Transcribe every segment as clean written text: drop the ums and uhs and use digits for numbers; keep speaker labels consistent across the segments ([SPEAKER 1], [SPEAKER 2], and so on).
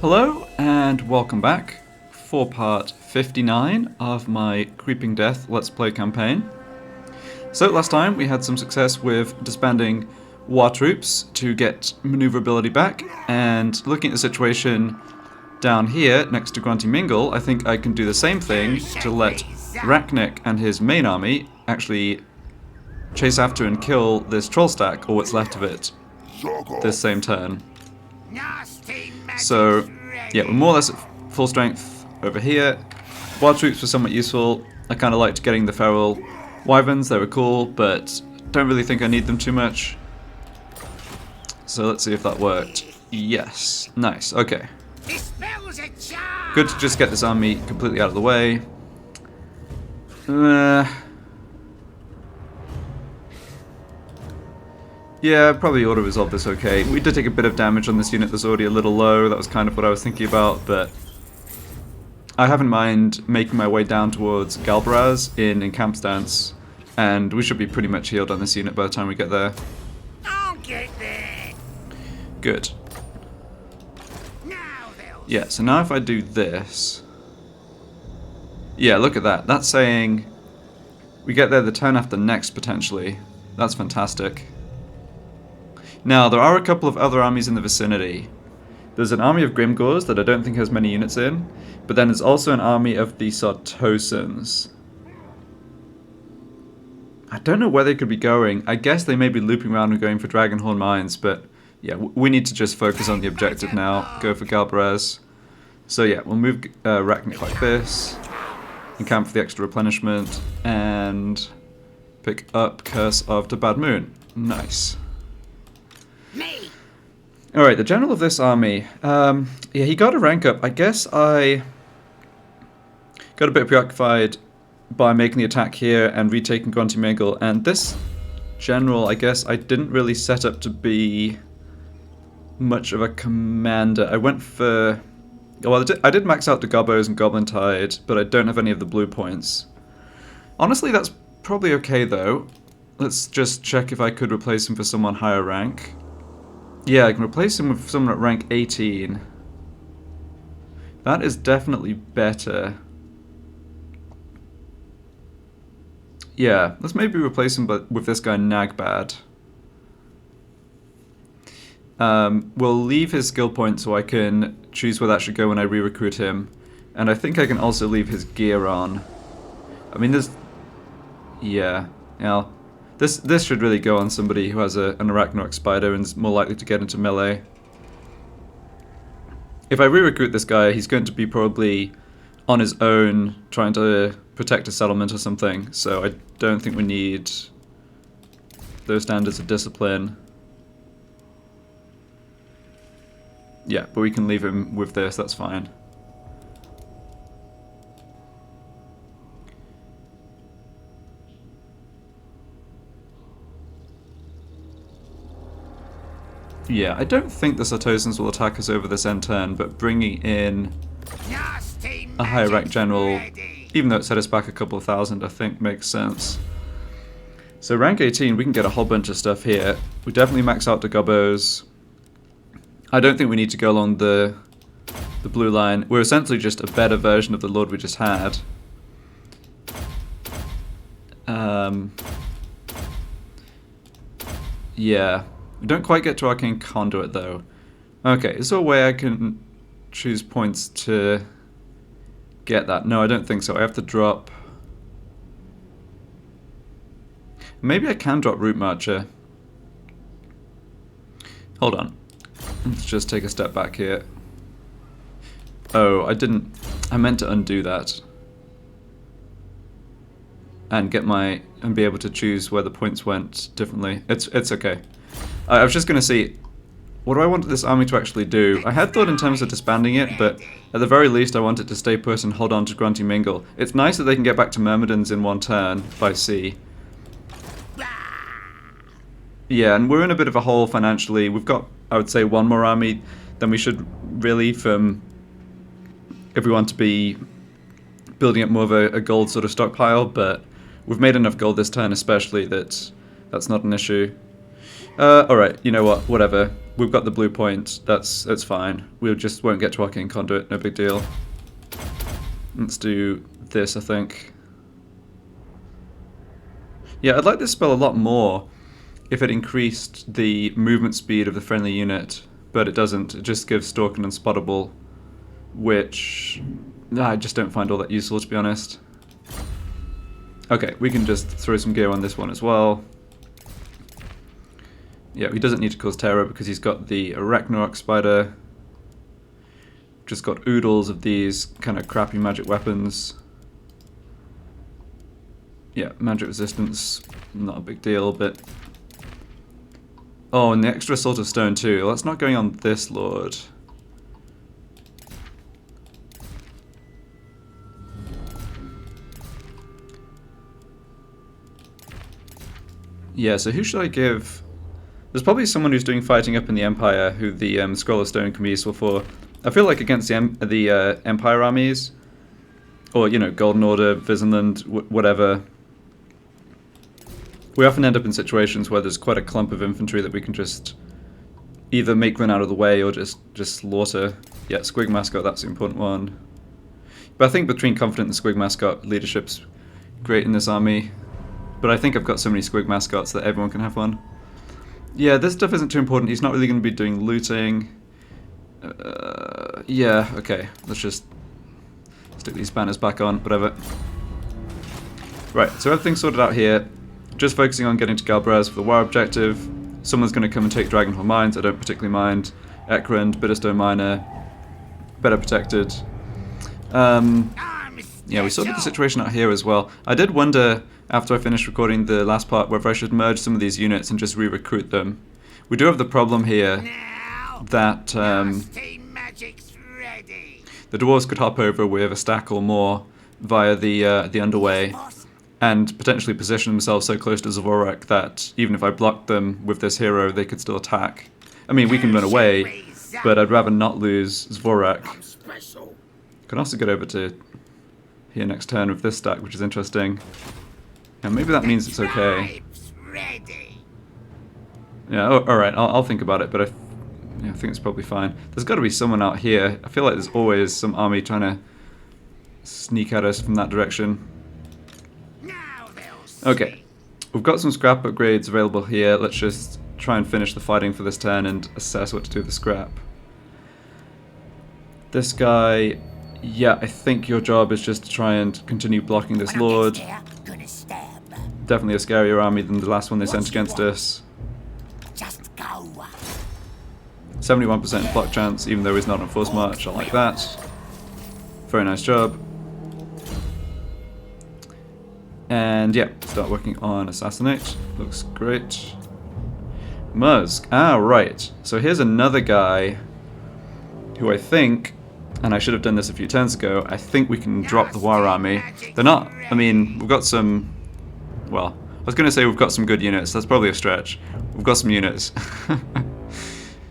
[SPEAKER 1] Hello and welcome back for part 59 of my Creeping Death Let's Play campaign. So last time we had some success with disbanding Waaagh troops to get maneuverability back, and looking at the situation down here next to Grunty Mingle, I think I can do the same thing to let Arachnarok and his main army actually chase after and kill this troll stack, or what's left of it, this same turn. So, yeah, we're more or less at full strength over here. Waaagh troops were somewhat useful. I kind of liked getting the feral wyverns, they were cool, but don't really think I need them too much. So let's see if that worked. Yes, nice, okay. Good to just get this army completely out of the way. Yeah, probably ought to resolve this okay. We did take a bit of damage on this unit that's already a little low. That was kind of what I was thinking about, but I have in mind making my way down towards Galbaraz in camp stance, and we should be pretty much healed on this unit by the time we get there.
[SPEAKER 2] I'll get there.
[SPEAKER 1] Good. Yeah, so now if I do this... Yeah, look at that. That's saying we get there the turn after next, potentially. That's fantastic. Now, there are a couple of other armies in the vicinity. There's an army of Grimgors that I don't think has many units in, but then there's also an army of the Sartosans. I don't know where they could be going. I guess they may be looping around and going for Dragonhorn Mines, but yeah, we need to just focus on the objective now. Go for Galbaraz. So yeah, we'll move Arachnarok like this, and camp for the extra replenishment, and pick up Curse of the Bad Moon. Nice. Alright, the general of this army, yeah, he got a rank up. I guess I got a bit preoccupied by making the attack here and retaking Grunty Mingle, and this general, I guess I didn't really set up to be much of a commander. I went for... Well, I did max out the Gobbos and Goblin Tide, but I don't have any of the blue points. Honestly, that's probably okay, though. Let's just check if I could replace him for someone higher rank. Yeah, I can replace him with someone at rank 18. That is definitely better. Yeah, let's maybe replace him with this guy Nagbad. We'll leave his skill point so I can choose where that should go when I re-recruit him. And I think I can also leave his gear on. I mean, there's... Yeah, This should really go on somebody who has an Arachnarok Spider and is more likely to get into melee. If I re-recruit this guy, he's going to be probably on his own trying to protect a settlement or something, so I don't think we need those standards of discipline. Yeah, but we can leave him with this, that's fine. Yeah, I don't think the Sartosans will attack us over this end turn, but bringing in a higher rank general, even though it set us back a couple of thousand, I think makes sense. So rank 18, we can get a whole bunch of stuff here. We definitely max out the Gobbos. I don't think we need to go along the blue line. We're essentially just a better version of the Lord we just had. Yeah. We don't quite get to Arcane Conduit, though. Okay, is there a way I can choose points to get that? No, I don't think so. I have to drop... Maybe I can drop Root Marcher. Hold on. Let's just take a step back here. Oh, I didn't... I meant to undo that. And get my... and be able to choose where the points went differently. It's okay. I was just going to see, what do I want this army to actually do? I had thought in terms of disbanding it, but at the very least I want it to stay put and hold on to Grunty Mingle. It's nice that they can get back to Myrmidons in one turn by sea. Yeah, and we're in a bit of a hole financially. We've got, I would say, one more army than we should really from... if we want to be building up more of a gold sort of stockpile, but we've made enough gold this turn especially that that's not an issue. Alright, you know what, whatever. we've got the blue point. That's fine. We just won't get to Arcane Conduit. No big deal. Let's do this, I think. Yeah, I'd like this spell a lot more if it increased the movement speed of the friendly unit, but it doesn't. It just gives Stalk and Unspottable, which I just don't find all that useful, to be honest. Okay, we can just throw some gear on this one as well. Yeah, he doesn't need to cause terror because he's got the Arachnarok Spider. Just got oodles of these kind of crappy magic weapons. Yeah, magic resistance, not a big deal, but... Oh, and the extra Salt of Stone too. Well, that's not going on this Lord. Yeah, so who should I give? There's probably someone who's doing fighting up in the Empire who the Scroll of Stone can be useful for. I feel like against the Empire armies, or, you know, Golden Order, Visenland, whatever, we often end up in situations where there's quite a clump of infantry that we can just either make run out of the way or just slaughter. Yeah, Squig Mascot, that's the important one. But I think between Confident and Squig Mascot, leadership's great in this army. But I think I've got so many Squig Mascots that everyone can have one. Yeah, this stuff isn't too important. He's not really going to be doing looting. Yeah, okay. Let's just stick these banners back on, whatever. Right, so everything's sorted out here. Just focusing on getting to Galbraith for the Waaagh objective. Someone's going to come and take Dragonhall Mines. I don't particularly mind. Ekrund, Bitterstone Miner, better protected. Yeah, we sorted the situation out here as well. I did wonder, after I finished recording the last part, whether I should merge some of these units and just re-recruit them. We do have the problem here that the dwarves could hop over with a stack or more via the underway and potentially position themselves so close to Zvorak that even if I blocked them with this hero, they could still attack. I mean, we can run away, but I'd rather not lose Zvorak. Can also get over to here next turn with this stack, which is interesting. And maybe that means it's okay. Yeah, alright, I'll think about it, but I think it's probably fine. There's got to be someone out here. I feel like there's always some army trying to sneak at us from that direction. Okay, we've got some scrap upgrades available here. Let's just try and finish the fighting for this turn and assess what to do with the scrap. This guy, yeah, I think your job is just to try and continue blocking this Lord. Definitely a scarier army than the last one they sent against us. 71% block chance, even though he's not on force march. I like that. Very nice job. And yeah, start working on Assassinate. Looks great. Musk. Ah, right. So here's another guy who I think, and I should have done this a few turns ago, I think we can drop the Waaagh army. They're not, I mean, we've got some, well, I was going to say we've got some good units. That's probably a stretch. We've got some units.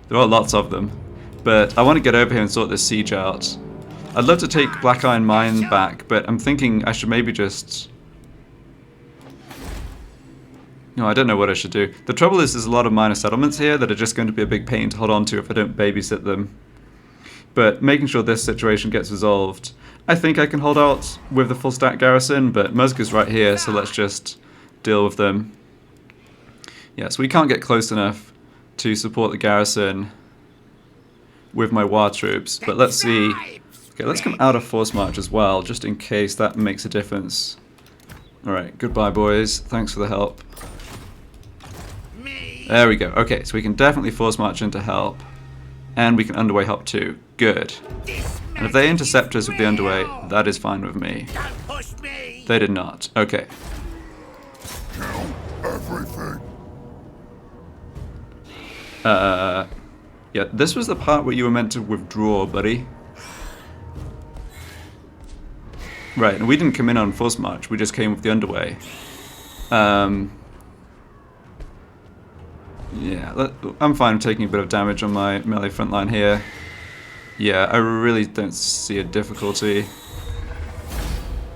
[SPEAKER 1] There are lots of them. But I want to get over here and sort this siege out. I'd love to take Black Iron Mine back, but I'm thinking I should maybe just... No, I don't know what I should do. The trouble is there's a lot of minor settlements here that are just going to be a big pain to hold on to if I don't babysit them. But making sure this situation gets resolved, I think I can hold out with the full stack garrison, but Musk is right here, so let's just deal with them. Yeah, so we can't get close enough to support the garrison with my Waaagh troops, but let's see. Okay, let's come out of force march as well, just in case that makes a difference. Alright, goodbye boys, thanks for the help. There we go. Okay, so we can definitely force march into help. And we can underway help too. Good. And if they intercept us with the underway, that is fine with me. They did not. Okay.
[SPEAKER 2] Kill everything.
[SPEAKER 1] Yeah, this was the part where you were meant to withdraw, buddy. Right, and we didn't come in on force march, we just came with the underway. Yeah, I'm fine with taking a bit of damage on my melee front line here. Yeah, I really don't see a difficulty.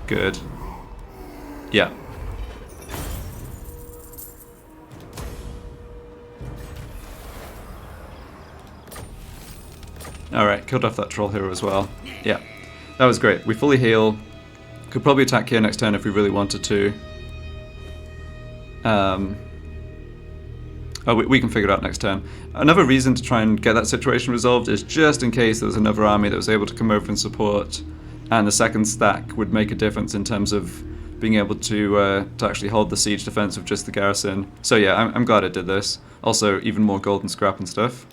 [SPEAKER 1] Good. Yeah. Alright, killed off that troll hero as well. Yeah, that was great. We fully heal. Could probably attack here next turn if we really wanted to. We can figure it out next turn. Another reason to try and get that situation resolved is just in case there was another army that was able to come over and support, and the second stack would make a difference in terms of being able to actually hold the siege defense with just the garrison. So yeah, I'm glad I did this. Also, even more golden scrap and stuff.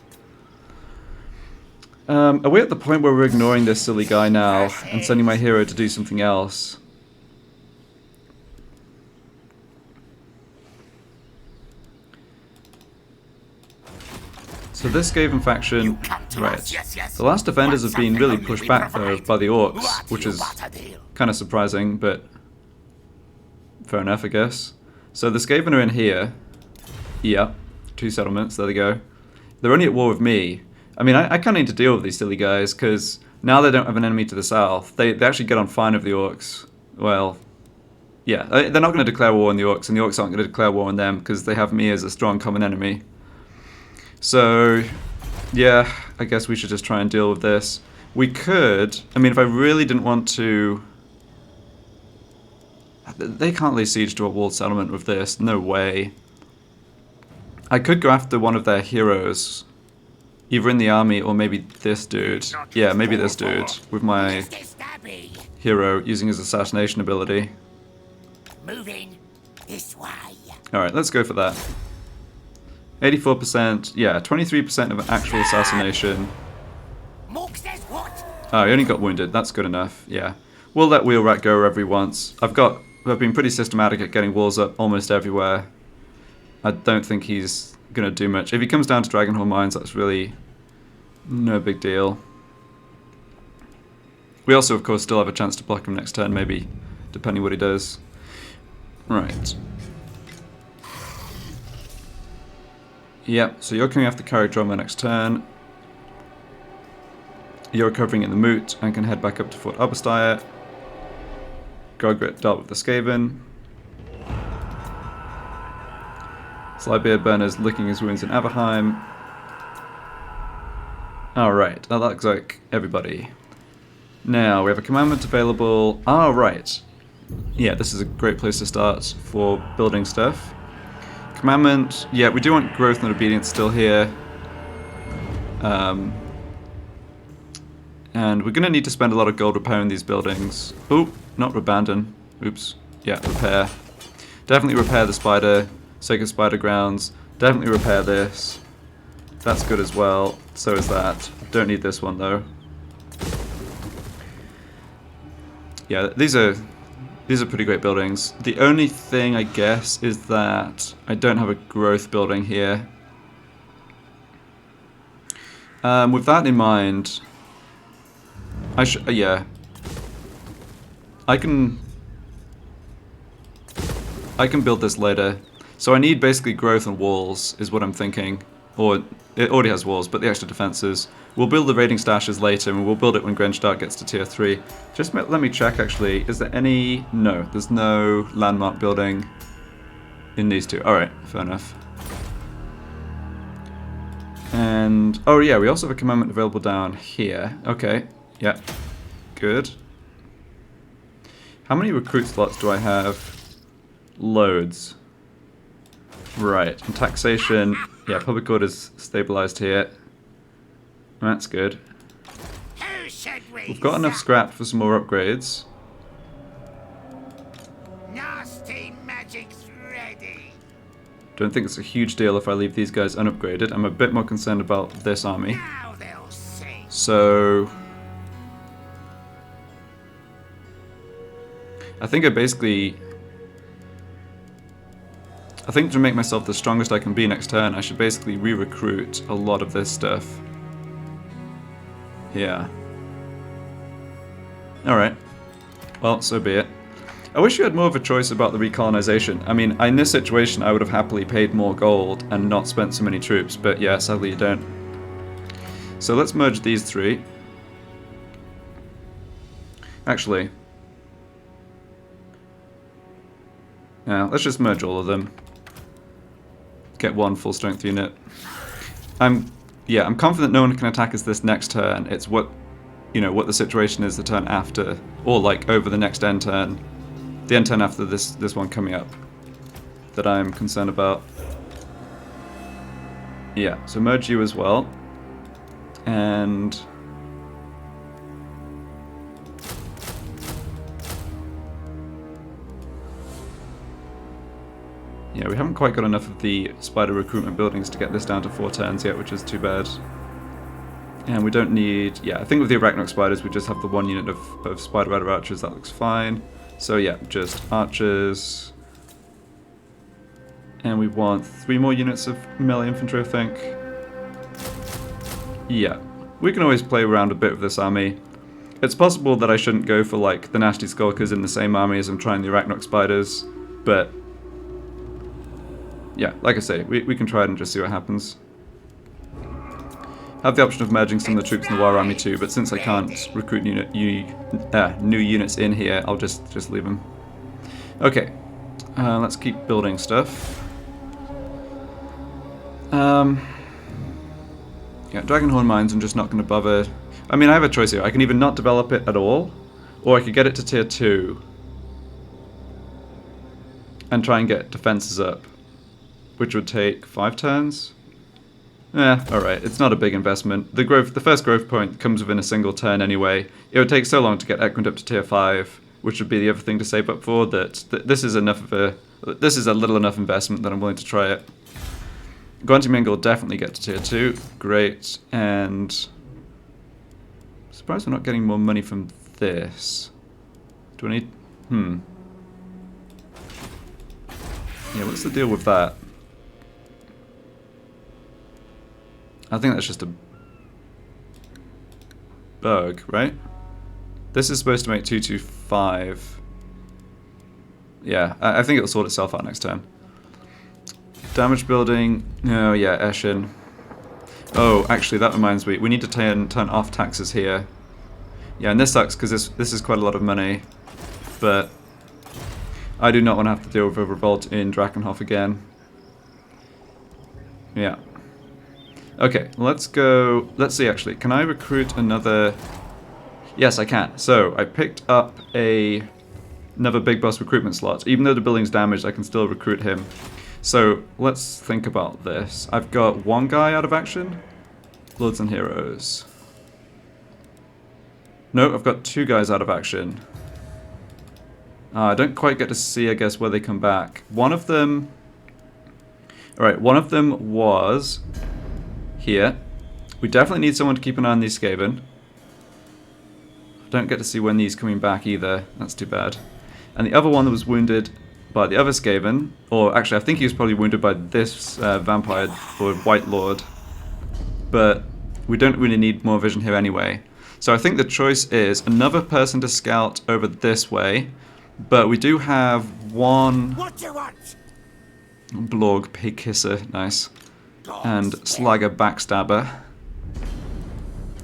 [SPEAKER 1] Are we at the point where we're ignoring this silly guy now and sending my hero to do something else? So this Skaven faction, right. The last defenders have been really pushed back though by the orcs, which is kind of surprising, but fair enough, I guess. So the Skaven are in here. Yeah, 2 settlements, there they go. They're only at war with me. I mean, I kind of need to deal with these silly guys, because now they don't have an enemy to the south. They actually get on fine with the orcs. Well, yeah, they're not going to declare war on the orcs, and the orcs aren't going to declare war on them, because they have me as a strong common enemy. So, yeah, I guess we should just try and deal with this. We could, I mean, if I really didn't want to... They can't lay siege to a walled settlement with this, no way. I could go after one of their heroes, either in the army or maybe this dude. Yeah, maybe this dude, with my hero using his assassination ability.
[SPEAKER 3] Moving this way.
[SPEAKER 1] Alright, let's go for that. 84%, yeah, 23% of actual assassination. Oh, he only got wounded, that's good enough, yeah. We'll let Wheelrat go every once. I've been pretty systematic at getting walls up almost everywhere. I don't think he's gonna do much. If he comes down to Dragonhorn Mines, that's really no big deal. We also, of course, still have a chance to block him next turn, maybe, depending what he does. Right. Yep, so you're coming after Carrick Drummer next turn. You're recovering in the Moot and can head back up to Fort Oberstyre. Gogrit dealt with the Skaven. Slybeard Burner's licking his wounds in Averheim. Alright, that looks like everybody. Now, we have a commandment available. Right. Yeah, this is a great place to start for building stuff. Commandment, yeah, we do want growth and obedience still here. And we're going to need to spend a lot of gold repairing these buildings. Oh, not abandon. Oops. Yeah, repair. Definitely repair the spider. Sacred Spider Grounds. Definitely repair this. That's good as well. So is that. Don't need this one though. Yeah, these are pretty great buildings. The only thing, I guess, is that I don't have a growth building here. With that in mind, I should, yeah. I can build this later. So I need basically growth and walls, is what I'm thinking. Or, it already has walls, but the extra defenses. We'll build the raiding stashes later, and we'll build it when Grenstark gets to tier 3. Just let me check, actually. Is there any... No, there's no landmark building in these two. Alright, fair enough. And... Oh yeah, we also have a commandment available down here. Okay, yeah. Good. How many recruit slots do I have? Loads. Right, and taxation... Yeah, public order's stabilized here. That's good. We've got enough scrap for some more upgrades.
[SPEAKER 3] Nasty magic's ready.
[SPEAKER 1] Don't think it's a huge deal if I leave these guys unupgraded. I'm a bit more concerned about this army.
[SPEAKER 3] Now they'll see.
[SPEAKER 1] So... I think to make myself the strongest I can be next turn, I should basically re-recruit a lot of this stuff. Yeah. Alright. Well, so be it. I wish you had more of a choice about the recolonization. I mean, in this situation, I would have happily paid more gold and not spent so many troops, but yeah, sadly you don't. So let's merge these three. Actually... Yeah, let's just merge all of them. Get one full strength unit. I'm yeah, I'm confident no one can attack us this next turn. It's what, you know, what the situation is the turn after, or like over the next end turn, the end turn after this one coming up, that I'm concerned about. Yeah, so merge you as well, and yeah, we haven't quite got enough of the spider recruitment buildings to get this down to 4 turns yet, which is too bad. And we don't need... yeah, I think with the Arachnarok Spiders we just have the 1 unit of Spider Rider Archers, that looks fine. So yeah, just Archers. And we want 3 more units of melee infantry, I think. Yeah, we can always play around a bit with this army. It's possible that I shouldn't go for like the nasty Skulkers in the same army as I'm trying the Arachnarok Spiders, but... yeah, like I say, we can try it and just see what happens. Have the option of merging some of the troops in the Waaagh army too, but since I can't recruit new units in here, I'll just leave them. Okay, let's keep building stuff. Yeah, Dragonhorn Mines I'm just not going to bother. I mean, I have a choice here. I can either not develop it at all, or I could get it to tier 2 and try and get defenses up, which would take 5 turns. Alright, it's not a big investment. The first growth point comes within a single turn anyway. It would take so long to get Equine up to tier 5, which would be the other thing to save up for, that this is a little enough investment that I'm willing to try it. Guantiming will definitely get to tier 2. Great. And surprised we're not getting more money from this. Do I need... yeah, what's the deal with that? I think that's just a bug, right? This is supposed to make 225. Yeah, I think it'll sort itself out next turn. Damage building. Oh yeah, Eshin. Oh, actually, that reminds me. We need to turn off taxes here. Yeah, and this sucks because this is quite a lot of money, but I do not want to have to deal with a revolt in Drakenhof again. Yeah. Okay, let's go. Let's see. Actually, can I recruit another? Yes, I can. So I picked up another big boss recruitment slot. Even though the building's damaged, I can still recruit him. So let's think about this. I've got 1 guy out of action. Lords and Heroes. No, I've got 2 guys out of action. I don't quite get to see, I guess, where they come back. One of them... alright, one of them was here. We definitely need someone to keep an eye on these Skaven. I don't get to see when these coming back either. That's too bad. And the other one that was wounded by the other Skaven, or actually I think he was probably wounded by this vampire or White Lord, but we don't really need more vision here anyway. So I think the choice is another person to scout over this way, but we do have 1
[SPEAKER 3] What you want?
[SPEAKER 1] Blorg Pig Kisser, nice, and Slagger Backstabber.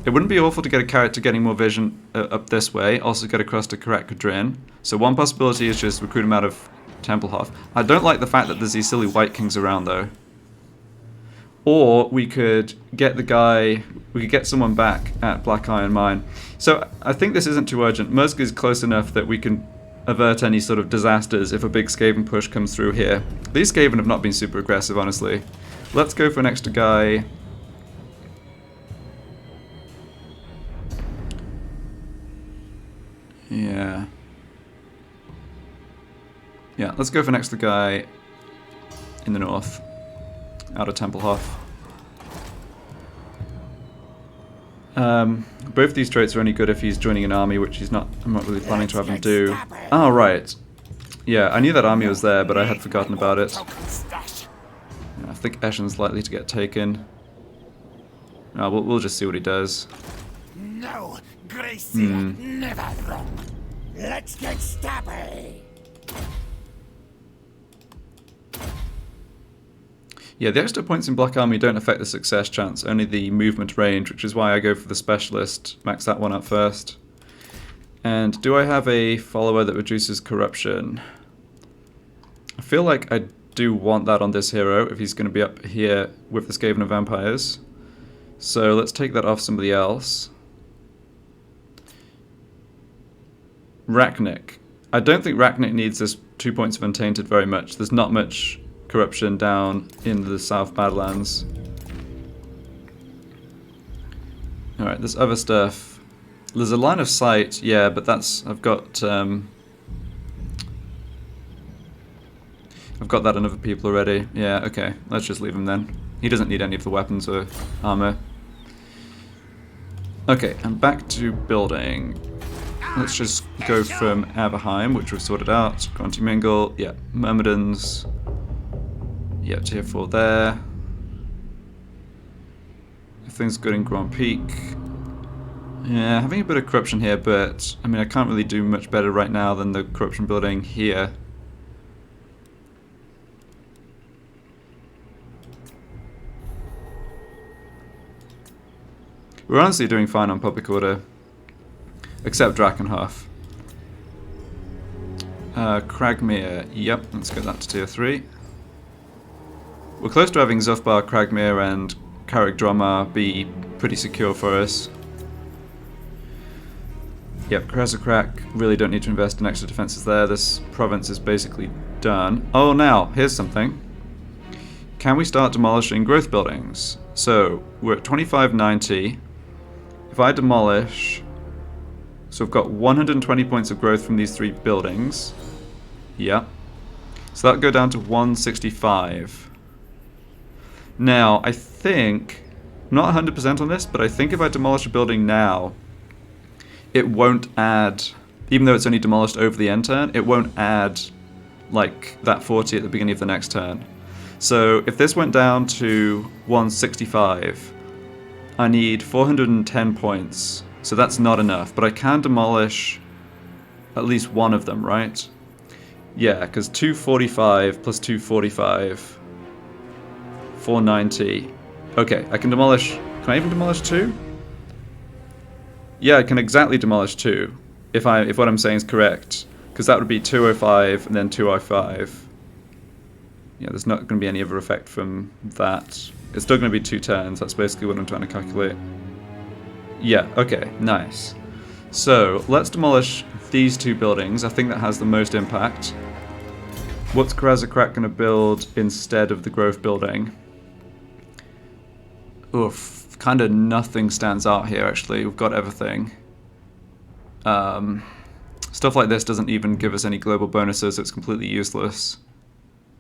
[SPEAKER 1] It wouldn't be awful to get a character getting more vision up this way, also get across to Karat Kadrin. So one possibility is just recruit him out of Templehof. I don't like the fact that there's these silly White Kings around though. Or we could get someone back at Black Iron Mine. So I think this isn't too urgent. Musk is close enough that we can avert any sort of disasters if a big Skaven push comes through here. These Skaven have not been super aggressive, honestly. Let's go for an extra guy. Yeah. Yeah, let's go for an extra guy in the north, out of Templehof. Both these traits are only good if he's joining an army, which I'm not really planning to have him do. Oh, right. Yeah, I knew that army was there, but I had forgotten about it. Yeah, I think Eshin's likely to get taken. No, we'll just see what he does.
[SPEAKER 3] No, Gracie, never wrong. Let's get stabby.
[SPEAKER 1] Yeah, the extra points in Black Army don't affect the success chance, only the movement range, which is why I go for the Specialist, max that one up first. And do I have a follower that reduces corruption? I feel like I do want that on this hero, if he's going to be up here with the Skaven of Vampires. So let's take that off somebody else. Arachnarok. I don't think Arachnarok needs this 2 points of Untainted very much. There's not much corruption down in the South Badlands. Alright, there's other stuff. There's a line of sight, yeah, but that's... I've got that on other people already. Yeah, okay, let's just leave him then. He doesn't need any of the weapons or armor. Okay, and back to building. Let's just go from Averheim, which we've sorted out. Mingle, yeah, Myrmidons. Yeah, tier 4 there. Everything's good in Grand Peak. Yeah, having a bit of corruption here, but I mean, I can't really do much better right now than the corruption building here. We're honestly doing fine on public order. Except Drakenhof. Cragmere, yep, let's get that to tier 3. We're close to having Zufbar, Cragmere and Carrick Dromar be pretty secure for us. Yep, Krasakrak, really don't need to invest in extra defenses there. This province is basically done. Oh, now, here's something. Can we start demolishing growth buildings? So, we're at 2590. If I demolish... So we've got 120 points of growth from these 3 buildings. Yeah. So that'll go down to 165. Now, I think... I'm not 100% on this, but I think if I demolish a building now, it won't add... Even though it's only demolished over the end turn, it won't add, like, that 40 at the beginning of the next turn. So if this went down to 165, I need 410 points. So that's not enough, but I can demolish at least one of them, right? Yeah, because 245 plus 245, 490. Okay, I can demolish... Can I even demolish 2? Yeah, I can exactly demolish 2, if what I'm saying is correct. Because that would be 205 and then 205. Yeah, there's not going to be any other effect from that. It's still going to be 2 turns, that's basically what I'm trying to calculate. Yeah, okay, nice. So, let's demolish these 2 buildings. I think that has the most impact. What's Krasakrak going to build instead of the growth building? Oof, kind of nothing stands out here, actually. We've got everything. Stuff like this doesn't even give us any global bonuses. It's completely useless.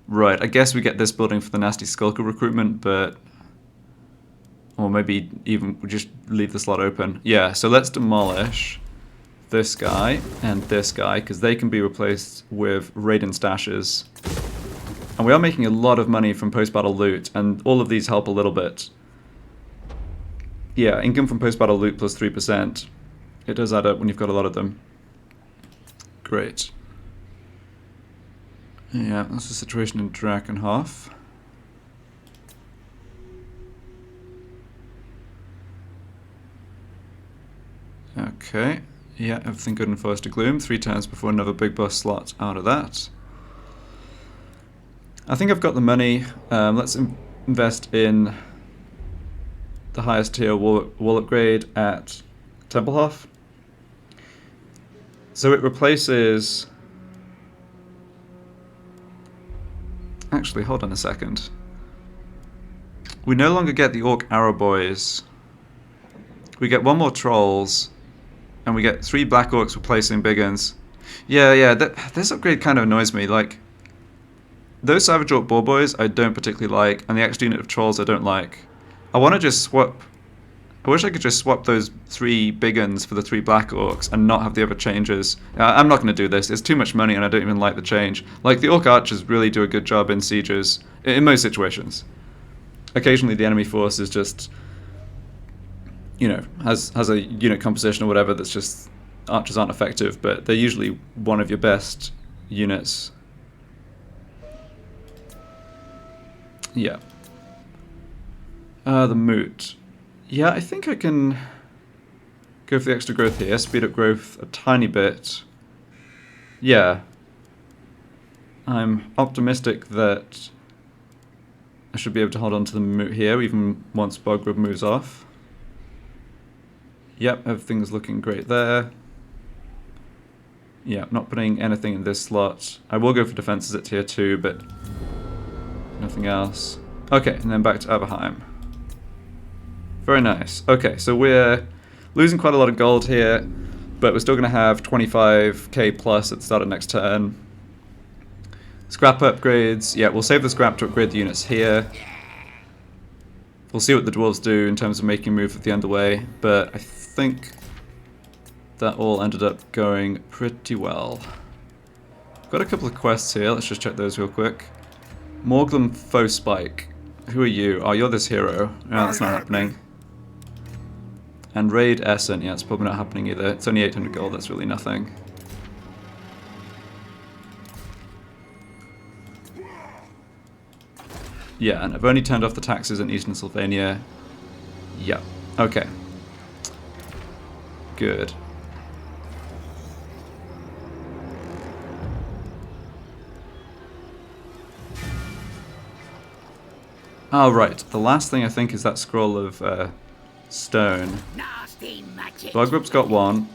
[SPEAKER 1] Right, I guess we get this building for the nasty Skulker recruitment, but... Or maybe even we just leave the slot open. Yeah, so let's demolish this guy and this guy, because they can be replaced with Raiden stashes. And we are making a lot of money from post-battle loot, and all of these help a little bit. Yeah, income from post-battle loot plus 3%. It does add up when you've got a lot of them. Great. Yeah, that's the situation in Drakenhof. Okay, yeah, everything good in Forest of Gloom. 3 turns before another big boss slot out of that. I think I've got the money. Let's invest in the highest tier wall upgrade at Templehof. So it replaces... Actually, hold on a second. We no longer get the Orc Arrow Boys. We get 1 more Trolls. And we get 3 Black Orcs replacing Big Uns. Yeah, this upgrade kind of annoys me. Like, those Savage Orc Boar Boys I don't particularly like, and the extra unit of Trolls I don't like. I want to just swap... I wish I could just swap those 3 Big Uns for the 3 Black Orcs and not have the other changes. I'm not going to do this. It's too much money and I don't even like the change. Like, the Orc Archers really do a good job in sieges, in most situations. Occasionally the enemy force is just... you know, has a unit composition or whatever that's just archers aren't effective, but they're usually one of your best units. Yeah. The Moot. Yeah, I think I can go for the extra growth here, speed up growth a tiny bit. Yeah. I'm optimistic that I should be able to hold on to the Moot here, even once Bogrub moves off. Yep, everything's looking great there. Yeah, not putting anything in this slot. I will go for defenses at tier 2, but nothing else. Okay, and then back to Aberheim. Very nice. Okay, so we're losing quite a lot of gold here, but we're still going to have 25k plus at the start of next turn. Scrap upgrades. Yeah, we'll save the scrap to upgrade the units here. We'll see what the dwarves do in terms of making a move with the underway, but I think that all ended up going pretty well. Got a couple of quests here, let's just check those real quick. Morglum Foe Spike. Who are you? Oh, you're this hero. No, that's not happening. And Raid Essen, yeah, it's probably not happening either. It's only 800 gold, that's really nothing. Yeah, and I've only turned off the taxes in Eastern Sylvania. Yep, okay. Good. Oh, right. The last thing I think is that scroll of stone. Bugrop's got one.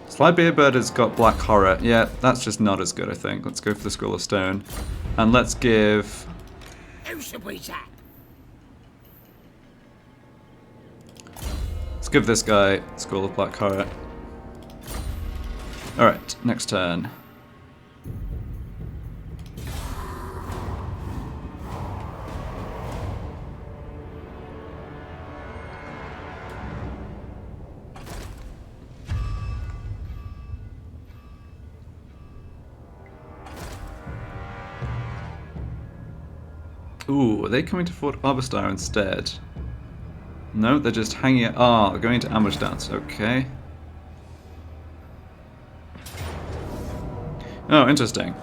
[SPEAKER 1] Sly Bearbird has got Black Horror. Yeah, that's just not as good, I think. Let's go for the scroll of stone. And let's give... Let's give this guy scroll of Black Horror. Alright, next turn. Ooh, are they coming to Fort Arbestar instead? No, they're just hanging out. Ah, they're going to ambush dance. Okay. Oh, interesting.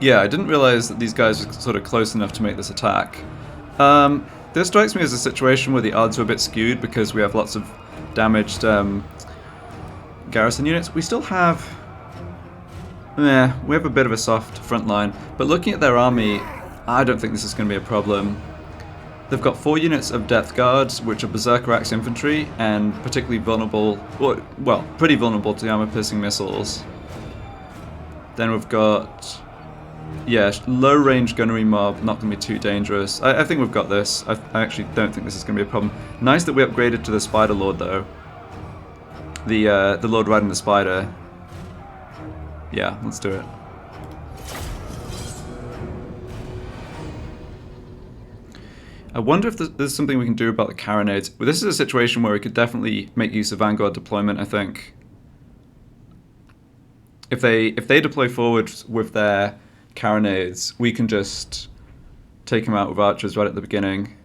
[SPEAKER 1] Yeah, I didn't realize that these guys were sort of close enough to make this attack. This strikes me as a situation where the odds are a bit skewed because we have lots of damaged garrison units. We still have... we have a bit of a soft front line, but looking at their army, I don't think this is going to be a problem. They've got 4 units of Death Guards, which are Berserker Axe infantry, and particularly vulnerable, well, pretty vulnerable to the armor-piercing missiles. Then we've got, yeah, low-range gunnery mob, not going to be too dangerous. I think we've got this. I actually don't think this is going to be a problem. Nice that we upgraded to the Spider Lord, though. The Lord riding the Spider. Yeah, let's do it. I wonder if there's something we can do about the carronades. Well, this is a situation where we could definitely make use of Vanguard deployment, I think. If they deploy forward with their carronades, we can just take them out with archers right at the beginning.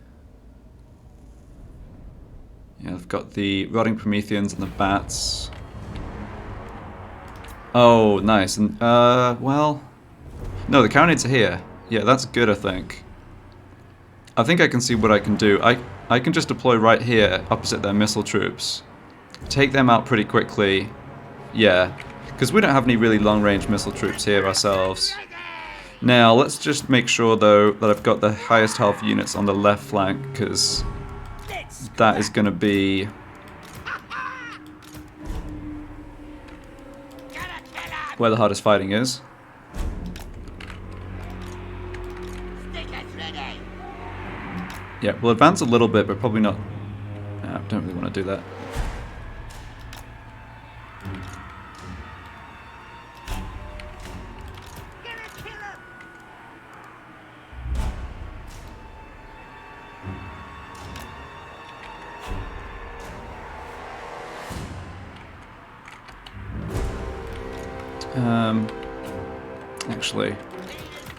[SPEAKER 1] Yeah, I've got the Rotting Prometheans and the Bats. Oh, nice. And, well... no, the carronades are here. Yeah, that's good, I think. I think I can see what I can do. I can just deploy right here, opposite their missile troops. Take them out pretty quickly. Yeah, because we don't have any really long-range missile troops here ourselves. Now, let's just make sure, though, that I've got the highest health units on the left flank, because that is going to be... where the hardest fighting is. Yeah, we'll advance a little bit, but probably not... I don't really want to do that. Actually,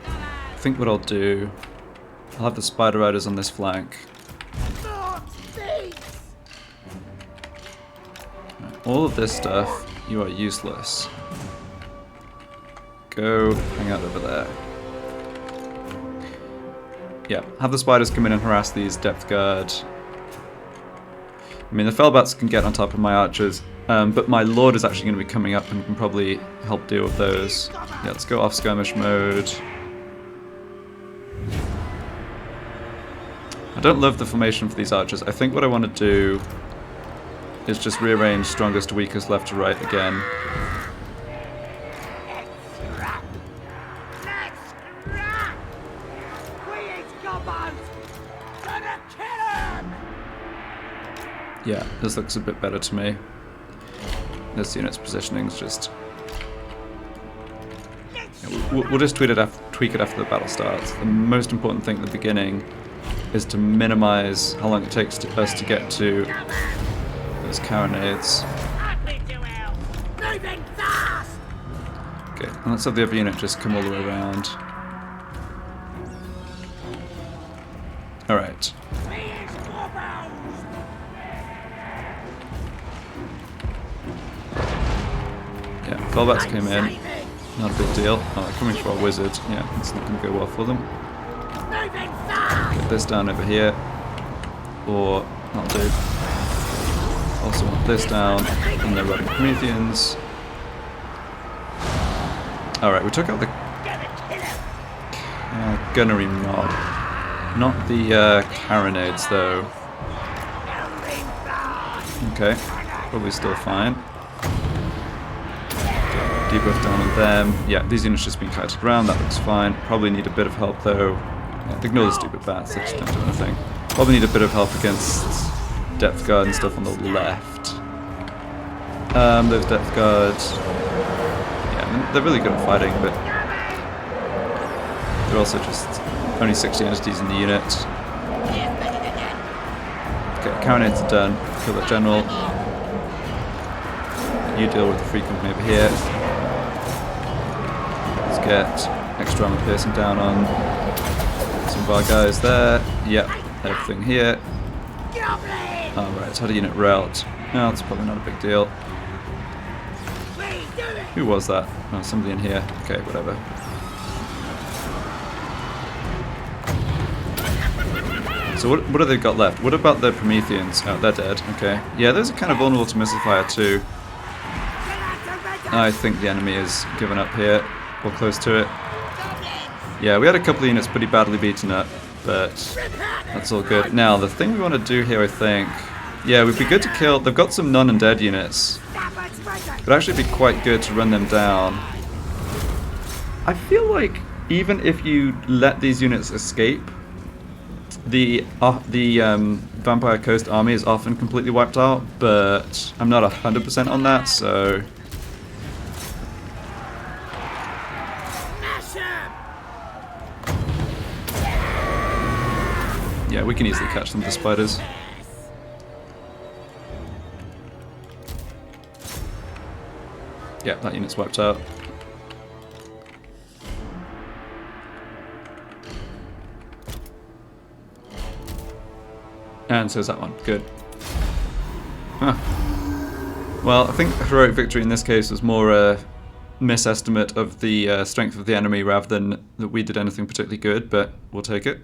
[SPEAKER 1] I think what I'll do... I'll have the Spider Riders on this flank. All of this stuff, you are useless. Go hang out over there. Yeah, have the spiders come in and harass these depth guard. I mean, the Fellbats can get on top of my archers, but my Lord is actually going to be coming up and can probably help deal with those. Yeah, let's go off skirmish mode. I don't love the formation for these archers. I think what I want to do It's just rearranged strongest to weakest, left to right again. Yeah, this looks a bit better to me. This unit's positioning is just... Yeah, we'll just tweak it after the battle starts. The most important thing at the beginning is to minimize how long it takes us to get to those carronades. Okay, and let's have the other unit just come all the way around. Alright. Yeah, Velvets came in. Not a big deal. Oh, they're coming for a wizard. Yeah, it's not going to go well for them. Get this down over here. Or, that'll do. Also want this down. And they're running Prometheans. Alright, we took out the gunnery mob. Not the carronades, though. Okay, probably still fine. Debuff down on them. Yeah, these units just being kited around, that looks fine. Probably need a bit of help though. Yeah, ignore the stupid bats, they just don't do anything. Probably need a bit of help against depth guard and stuff on the left. Those depth guards. Yeah, they're really good at fighting, but they're also just only 60 entities in the unit. Okay, carronades are done. Kill that general. You deal with the free company over here. Let's get extra armor piercing down on some of our guys there. Yep, everything here. Alright, it's had a unit rout. No, it's probably not a big deal. Who was that? Oh, somebody in here. Okay, whatever. So what have they got left? What about the Prometheans? Oh, they're dead. Okay. Yeah, those are kind of vulnerable to missile fire too. I think the enemy is given up here, or close to it. Yeah, we had a couple of units pretty badly beaten up, but that's all good. Now, the thing we want to do here, I think... Yeah, it would be good to kill... They've got some non-undead units. It would actually be quite good to run them down. I feel like even if you let these units escape, the Vampire Coast army is often completely wiped out, but I'm not 100% on that, so... Yeah, we can easily catch them with the spiders. Yeah, that unit's wiped out. And so is that one. Good. Huh. Well, I think a heroic victory in this case was more a misestimate of the strength of the enemy rather than that we did anything particularly good, but we'll take it.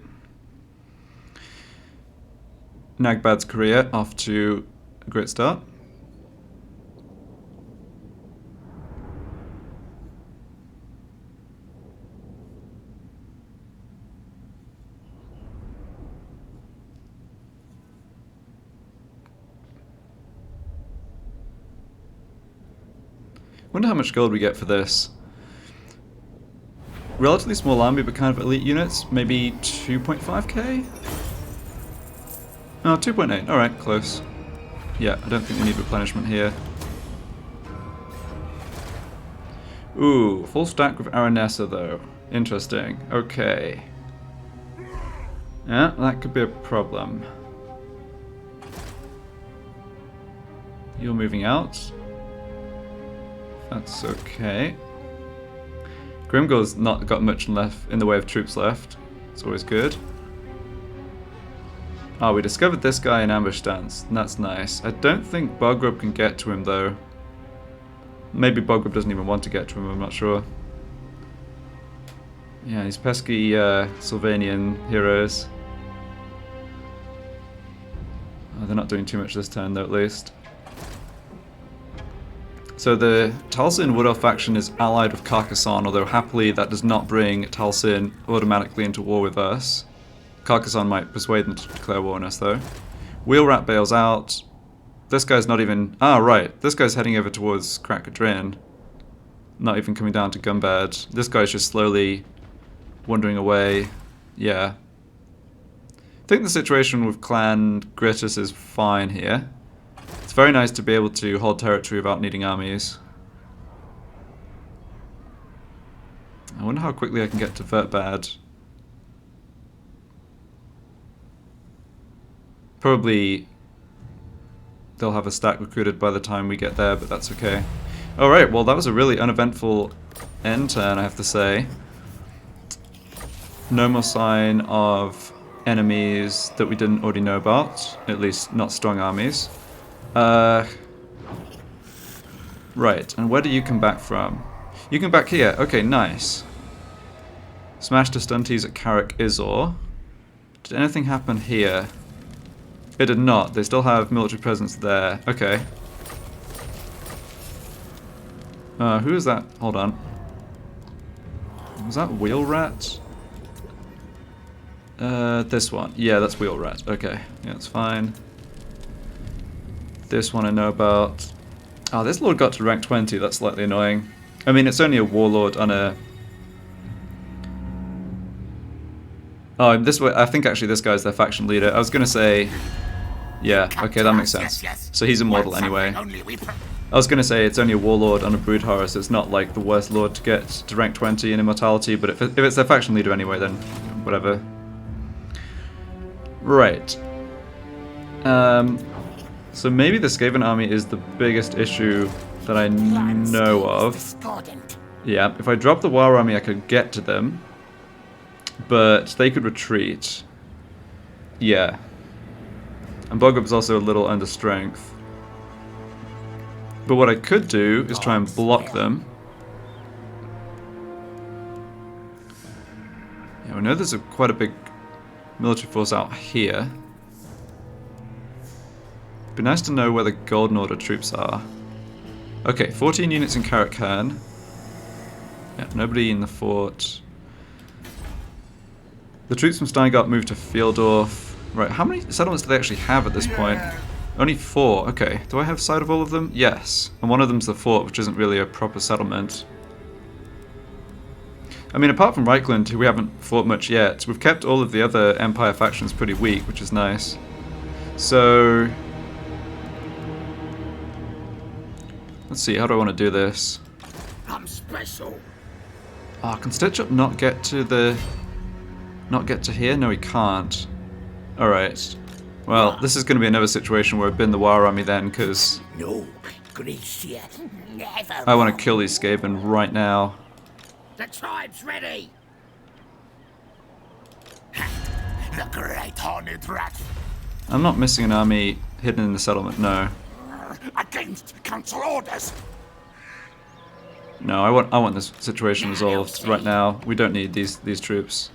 [SPEAKER 1] Nagbad's career off to a great start. Wonder how much gold we get for this. Relatively small army, but kind of elite units. Maybe 2.5k? Oh, 2.8. Alright, close. Yeah, I don't think we need replenishment here. Ooh, full stack with Aranessa though. Interesting. Okay. Yeah, that could be a problem. You're moving out. That's okay. Grimgor's not got much left in the way of troops left. It's always good. Oh, we discovered this guy in ambush stance, and that's nice. I don't think Bogrub can get to him though. Maybe Bogrub doesn't even want to get to him, I'm not sure. Yeah, these pesky Sylvanian heroes. Oh, they're not doing too much this turn though, at least. So the Talsin Wood Elf faction is allied with Carcassonne, although happily that does not bring Talsin automatically into war with us. Carcassonne might persuade them to declare war on us though. Wheelrat bails out. this guy's not even... Ah, right. This guy's heading over towards Krakadrin. Not even coming down to Gumbad. This guy's just slowly wandering away. Yeah. I think the situation with Clan Gritus is fine here. It's very nice to be able to hold territory without needing armies. I wonder how quickly I can get to Vertbad. Probably they'll have a stack recruited by the time we get there, but that's okay. Alright, well that was a really uneventful end turn, I have to say. No more sign of enemies that we didn't already know about, at least not strong armies. Right, and where do you come back from? You come back here, okay, nice. Smashed the stunties at Carrick Izor. Did anything happen here? It did not, they still have military presence there, okay. Who is that? Hold on. Was that Wheel Rat? This one. Yeah, that's Wheel Rat. Okay, yeah, that's fine. This one I know about. Oh, this lord got to rank 20. That's slightly annoying. I mean, it's only a warlord on a... Oh, this way. I think actually this guy's their faction leader. I was gonna say... Yeah, okay, that makes sense. So he's immortal anyway. I was gonna say it's only a warlord on a brood horror, so it's not like the worst lord to get to rank 20 in immortality, but if it's their faction leader anyway, then whatever. Right. So maybe the Skaven army is the biggest issue that I know of. Yeah, if I drop the Waaagh army I could get to them, but they could retreat. Yeah. And Bogrub's also a little under strength. But what I could do is try and block them. Yeah, we know there's quite a big military force out here. It'd be nice to know where the Golden Order troops are. Okay, 14 units in Carrickhearn. Yeah, nobody in the fort. The troops from Steingart moved to Fieldorf. Right, how many settlements do they actually have at this point? Only 4, okay. Do I have sight of all of them? Yes. And one of them's the fort, which isn't really a proper settlement. I mean, apart from Reichland, who we haven't fought much yet, we've kept all of the other Empire factions pretty weak, which is nice. So... let's see, how do I want to do this?
[SPEAKER 3] I'm special.
[SPEAKER 1] Ah, can Stitchup not get to the... not get to here? No, he can't. Alright. Well, this is going to be another situation where I bin the Waaagh army then, because
[SPEAKER 3] No, Gracia, never.
[SPEAKER 1] I want to kill these Skaven right now.
[SPEAKER 3] The tribe's ready. The great horned rat.
[SPEAKER 1] I'm not missing an army hidden in the settlement, no.
[SPEAKER 3] Against council orders.
[SPEAKER 1] No, I want this situation resolved right now. We don't need these troops.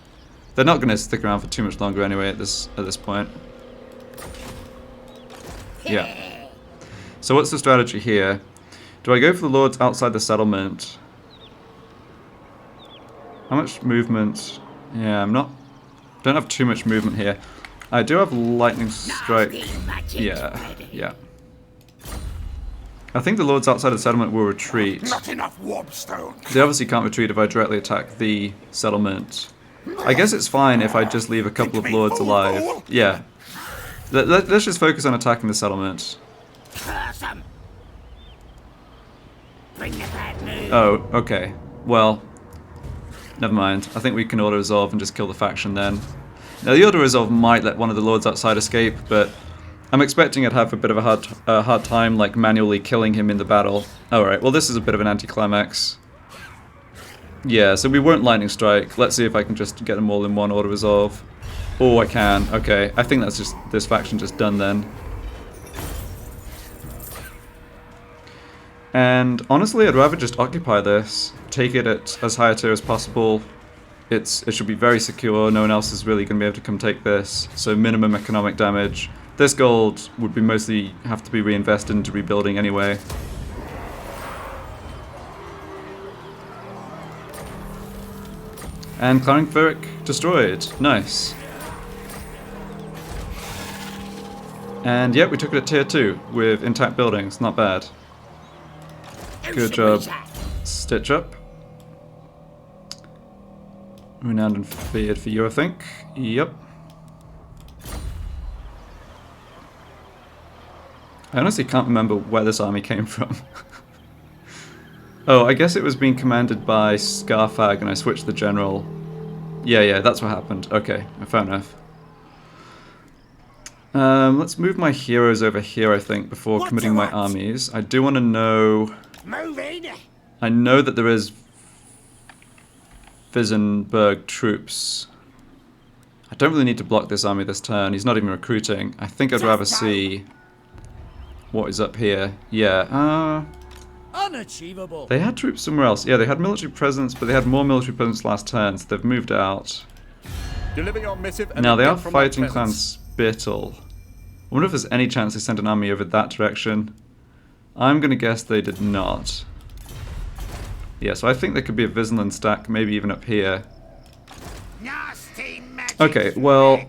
[SPEAKER 1] They're not going to stick around for too much longer anyway at this point. Yeah. So what's the strategy here? Do I go for the lords outside the settlement? How much movement? Yeah, don't have too much movement here. I do have lightning strike. Yeah. I think the lords outside the settlement will retreat.
[SPEAKER 3] Not enough warpstone.
[SPEAKER 1] They obviously can't retreat if I directly attack the settlement. I guess it's fine if I just leave a couple of lords alive. Yeah. Let's just focus on attacking the settlement.
[SPEAKER 3] Curse 'em. Bring the bad news.
[SPEAKER 1] Oh, okay. Well, never mind. I think we can auto-resolve and just kill the faction then. Now, the auto-resolve might let one of the lords outside escape, but I'm expecting I'd have a bit of a hard time, like, manually killing him in the battle. Alright, well this is a bit of an anticlimax. Yeah, so we won't lightning strike. Let's see if I can just get them all in one auto-resolve. Oh, I can. Okay, I think that's just this faction just done then. And honestly, I'd rather just occupy this, take it at as high a tier as possible. It should be very secure. No one else is really going to be able to come take this. So minimum economic damage. This gold would be mostly have to be reinvested into rebuilding anyway. And Clan Ferrik destroyed. Nice. And yep, we took it at tier 2 with intact buildings. Not bad. Good job, Stitch Up. Renowned and feared for you, I think. Yep. I honestly can't remember where this army came from. Oh, I guess it was being commanded by Scarfag and I switched the general. Yeah, that's what happened. Okay, fair enough. Let's move my heroes over here, I think, before committing my armies. I do want to know... I know that there is Visenberg troops. I don't really need to block this army this turn. He's not even recruiting. I think I'd rather see what is up here. Yeah,
[SPEAKER 4] Unachievable.
[SPEAKER 1] they had troops somewhere else. Yeah, they had military presence, but they had more military presence last turn, so they've moved out.
[SPEAKER 4] Deliver your missive and
[SPEAKER 1] Now they are
[SPEAKER 4] get from my
[SPEAKER 1] fighting Clan
[SPEAKER 4] presence.
[SPEAKER 1] Spittle. I wonder if there's any chance they sent an army over that direction. I'm going to guess they did not. Yeah, so I think there could be a Visenland stack, maybe even up here. Okay, well,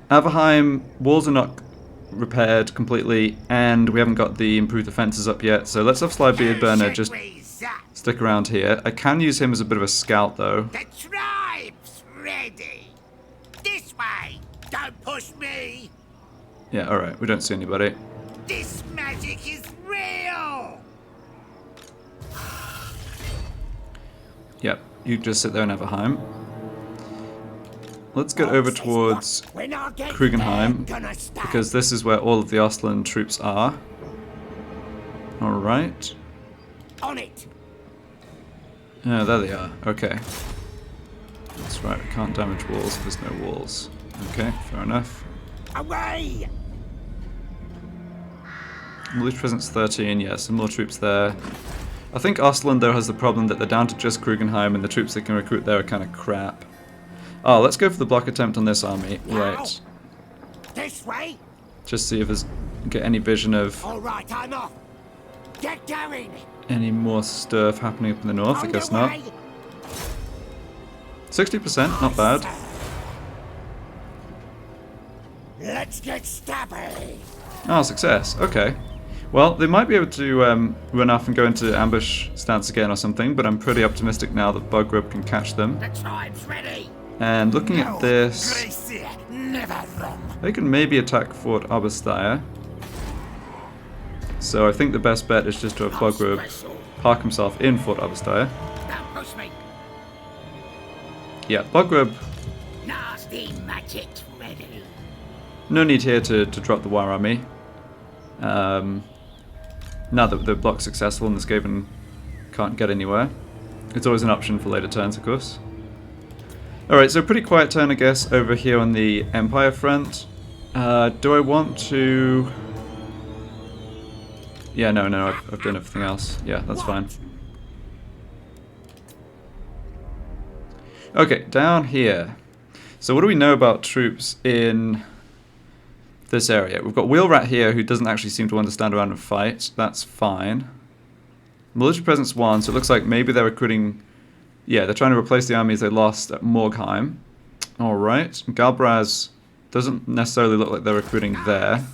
[SPEAKER 1] Averheim, walls are not repaired completely, and we haven't got the improved defenses up yet, so let's have Sly Beardburner just stick around here. I can use him as a bit of a scout, though.
[SPEAKER 3] The tribe's ready. This way. Don't push me.
[SPEAKER 1] Yeah, alright, we don't see anybody.
[SPEAKER 3] This magic is real.
[SPEAKER 1] Yep, you just sit there in Averheim. Let's get over towards Krugenheim, because this is where all of the Ostland troops are. Alright.
[SPEAKER 3] On it.
[SPEAKER 1] Oh, there they are. Okay. That's right, we can't damage walls if there's no walls. Okay, fair enough.
[SPEAKER 3] Away.
[SPEAKER 1] Military presence 13, yeah, some more troops there. I think Ostland, though, has the problem that they're down to just Krugenheim, and the troops they can recruit there are kind of crap. Oh, let's go for the block attempt on this army. Right.
[SPEAKER 3] This way.
[SPEAKER 1] Just see if there's get any vision of
[SPEAKER 3] All right, I'm off. Get going.
[SPEAKER 1] any more stuff happening up in the north. I guess not. 60%, not bad.
[SPEAKER 3] Let's get stabby.
[SPEAKER 1] Oh, success. Okay. Well, they might be able to run off and go into ambush stance again or something, but I'm pretty optimistic now that Bogrub can catch them.
[SPEAKER 3] The tribe's ready.
[SPEAKER 1] And looking at this,
[SPEAKER 3] Grace here, never wrong.
[SPEAKER 1] they can maybe attack Fort Oberstyre. So I think the best bet is just to have Bogrub park himself in Fort Oberstyre.
[SPEAKER 3] Don't push me.
[SPEAKER 1] Yeah, Bogrub,
[SPEAKER 3] Nasty magic's ready.
[SPEAKER 1] no need here to drop the Waaagh army. Now that the block's successful and the Skaven can't get anywhere. It's always an option for later turns, of course. Alright, so pretty quiet turn, I guess, over here on the Empire front. Do I want to... Yeah, no, I've done everything else. Yeah, that's fine. Okay, down here. So what do we know about troops in this area? We've got Wheelrat here, who doesn't actually seem to understand around and fight. That's fine. Military presence 1, so it looks like maybe they're recruiting... Yeah, they're trying to replace the armies they lost at Morgheim. Alright. Galbraz doesn't necessarily look like they're recruiting there.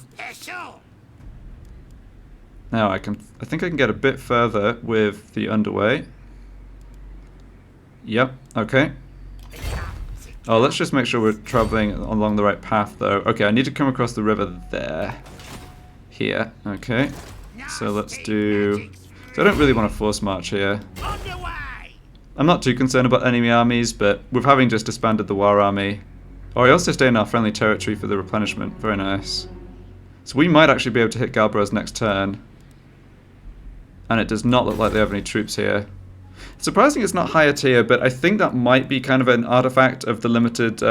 [SPEAKER 1] Now I think I can get a bit further with the underway. Yep, okay. Oh, let's just make sure we're traveling along the right path, though. Okay, I need to come across the river there. Here, okay. So let's do... So I don't really want to force march here. I'm not too concerned about enemy armies, but with having just disbanded the Waaagh army... Oh, I also stay in our friendly territory for the replenishment. Very nice. So we might actually be able to hit Galbraz next turn. And it does not look like they have any troops here. Surprising it's not higher tier, but I think that might be kind of an artifact of the limited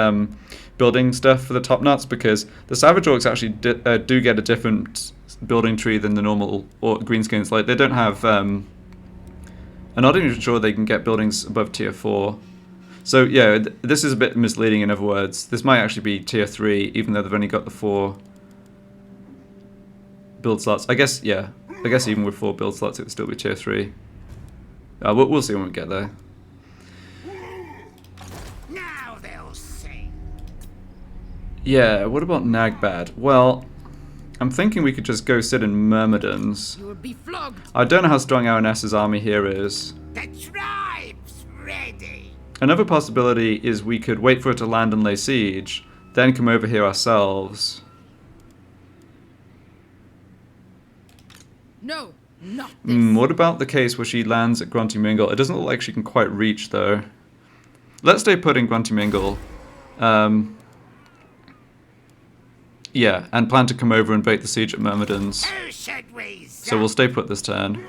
[SPEAKER 1] building stuff for the top nuts, because the Savage Orcs actually do get a different building tree than the normal greenskins. Like, they don't have... I'm not even sure they can get buildings above tier 4. So, yeah, this is a bit misleading in other words. This might actually be tier 3, even though they've only got the 4 build slots. I guess, yeah. I guess even with 4 build slots, it would still be tier 3. We'll see when we get there.
[SPEAKER 3] Now they'll see.
[SPEAKER 1] Yeah, what about Nagbad? Well, I'm thinking we could just go sit in Myrmidons.
[SPEAKER 5] You will be flogged.
[SPEAKER 1] I don't know how strong Aranessa's army here is.
[SPEAKER 3] The tribe's ready.
[SPEAKER 1] Another possibility is we could wait for it to land and lay siege, then come over here ourselves.
[SPEAKER 5] No, not this.
[SPEAKER 1] What about the case where she lands at Grunty Mingle? It doesn't look like she can quite reach, though. Let's stay put in Grunty Mingle. Yeah, and plan to come over and bait the siege at Myrmidons.
[SPEAKER 3] Who should we
[SPEAKER 1] So we'll stay put this turn.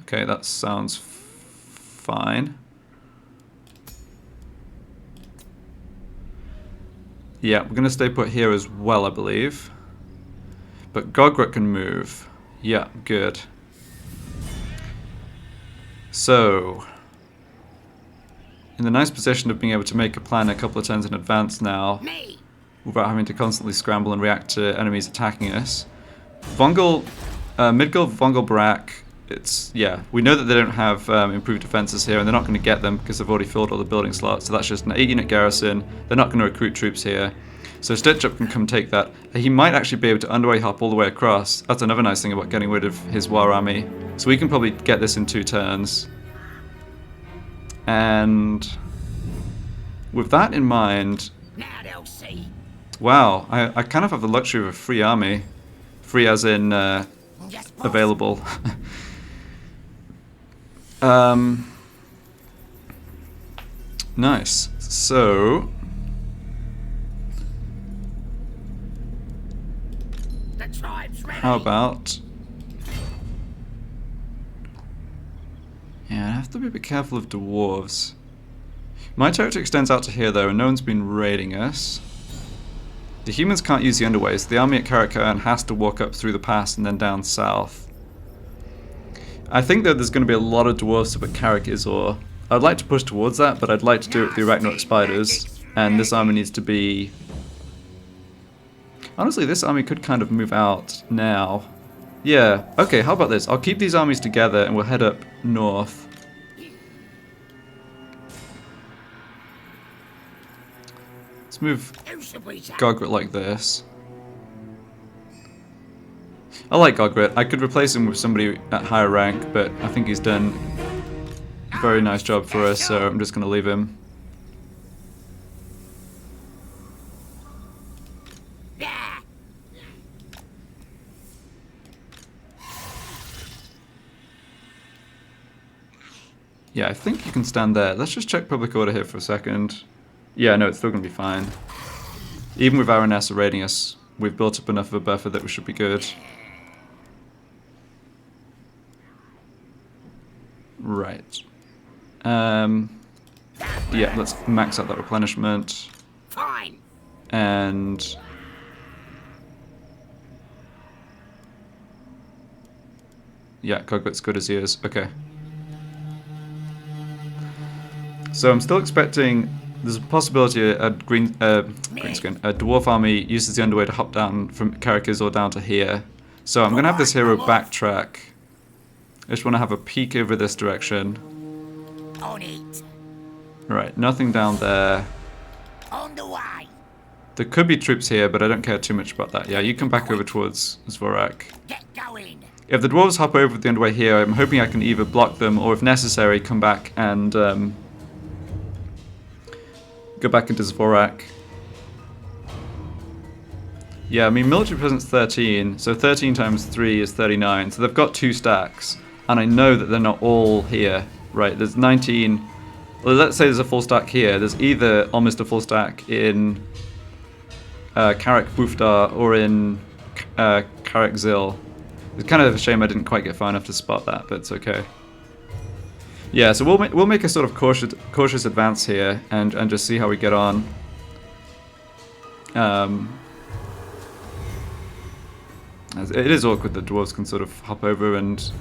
[SPEAKER 1] Okay, that sounds fine. Yeah, we're going to stay put here as well, I believe. But Gogrut can move. Yeah, good. So, in the nice position of being able to make a plan a couple of turns in advance now,
[SPEAKER 3] Me.
[SPEAKER 1] without having to constantly scramble and react to enemies attacking us. Vongel, Midgard, Vongel, Barak, yeah, we know that they don't have improved defenses here, and they're not going to get them because they've already filled all the building slots, so that's just an 8-unit garrison. They're not going to recruit troops here. So Stitchup can come take that. He might actually be able to underway hop all the way across. That's another nice thing about getting rid of his Waaagh army. So we can probably get this in 2 turns. And with that in mind,
[SPEAKER 3] Now they'll see.
[SPEAKER 1] wow, I kind of have the luxury of a free army. Free as in
[SPEAKER 3] Yes, boss.
[SPEAKER 1] available. Nice. So,
[SPEAKER 3] The tribe's ready.
[SPEAKER 1] how about... Yeah, I have to be a bit careful of dwarves. My territory extends out to here though, and no one's been raiding us. The humans can't use the underways, so the army at Karakhan has to walk up through the pass and then down south. I think that there's going to be a lot of dwarves up at Karak-Izor. I'd like to push towards that, but I'd like to do it with the Arachnarok Spiders, and this army needs to be... Honestly, this army could kind of move out now. Yeah, okay, how about this? I'll keep these armies together and we'll head up north. Let's move
[SPEAKER 3] Who should we say?
[SPEAKER 1] Gogrit like this. I like Gogrit. I could replace him with somebody at higher rank, but I think he's done a very nice job for us, so I'm just going to leave him.
[SPEAKER 3] Yeah.
[SPEAKER 1] Yeah, I think you can stand there. Let's just check public order here for a second. Yeah, no, it's still going to be fine. Even with Aranessa raiding us, we've built up enough of a buffer that we should be good. Right. Yeah, let's max out that replenishment.
[SPEAKER 3] Fine.
[SPEAKER 1] And... yeah, Cogwit's good as he is. Okay. So I'm still expecting... there's a possibility a dwarf army uses the underway to hop down from Karak-Izor down to here. So I'm going to have this hero backtrack. I just want to have a peek over this direction.
[SPEAKER 3] On it.
[SPEAKER 1] Right, nothing down there.
[SPEAKER 3] On the way.
[SPEAKER 1] There could be troops here, but I don't care too much about that. Yeah, you come back over towards Zvorak.
[SPEAKER 3] Get going.
[SPEAKER 1] If the dwarves hop over the underway here, I'm hoping I can either block them or, if necessary, come back and go back into Zvorak. Yeah, I mean, military presence 13, so 13 times 3 is 39, so they've got 2 stacks, and I know that they're not all here. Right, there's 19... well, let's say there's a full stack here. There's either almost a full stack in Karak Buftar or in Karak Zil. It's kind of a shame I didn't quite get far enough to spot that, but it's okay. Yeah, so we'll make a sort of cautious advance here and just see how we get on. It is awkward that dwarves can sort of hop over and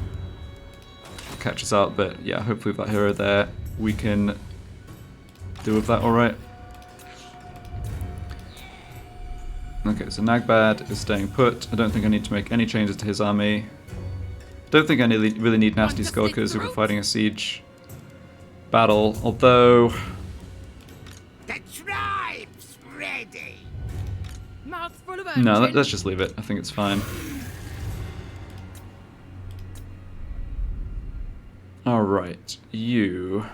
[SPEAKER 1] catch us out, but yeah, hopefully with that hero there, we can deal with that alright. Okay, so Nagbad is staying put. I don't think I need to make any changes to his army. Don't think I really need nasty Skulkers if we're fighting a siege battle, although...
[SPEAKER 3] The tribe's ready.
[SPEAKER 5] advantage.
[SPEAKER 1] No, let's just leave it. I think it's fine. Alright, you...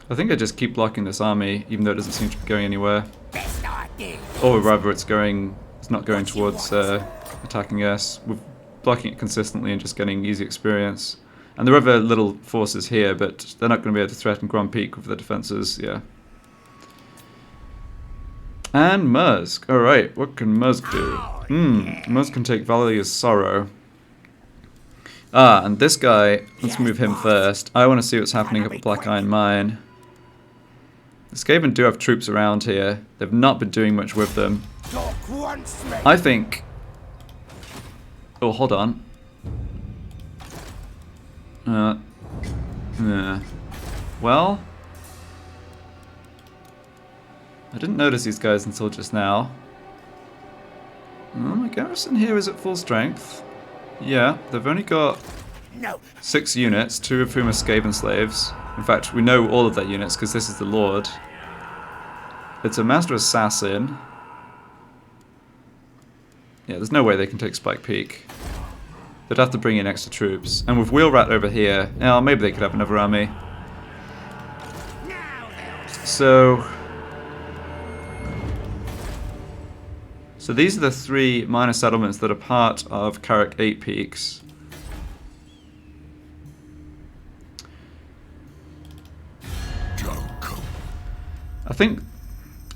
[SPEAKER 1] I think I just keep blocking this army, even though it doesn't seem to be going anywhere.
[SPEAKER 3] Best idea.
[SPEAKER 1] Or rather, it's not going towards attacking us. We're blocking it consistently and just getting easy experience. And there are other little forces here, but they're not going to be able to threaten Grand Peak with the defenses, yeah. And Musk. Alright, what can Musk do? Musk can take Valley's Sorrow. Ah, and this guy, let's move him first. I want to see what's happening up at Black Iron Mine. The Skaven do have troops around here. They've not been doing much with them. I think... Oh, hold on. Well... I didn't notice these guys until just now. My garrison here is at full strength. Yeah, they've only got 6 units, 2 of whom are Skaven slaves. In fact, we know all of their units because this is the Lord. It's a Master Assassin. Yeah, there's no way they can take Spike Peak. They'd have to bring in extra troops. And with Wheelrat over here, oh, maybe they could have another army. So these are the 3 minor settlements that are part of Carrick 8 Peaks. I think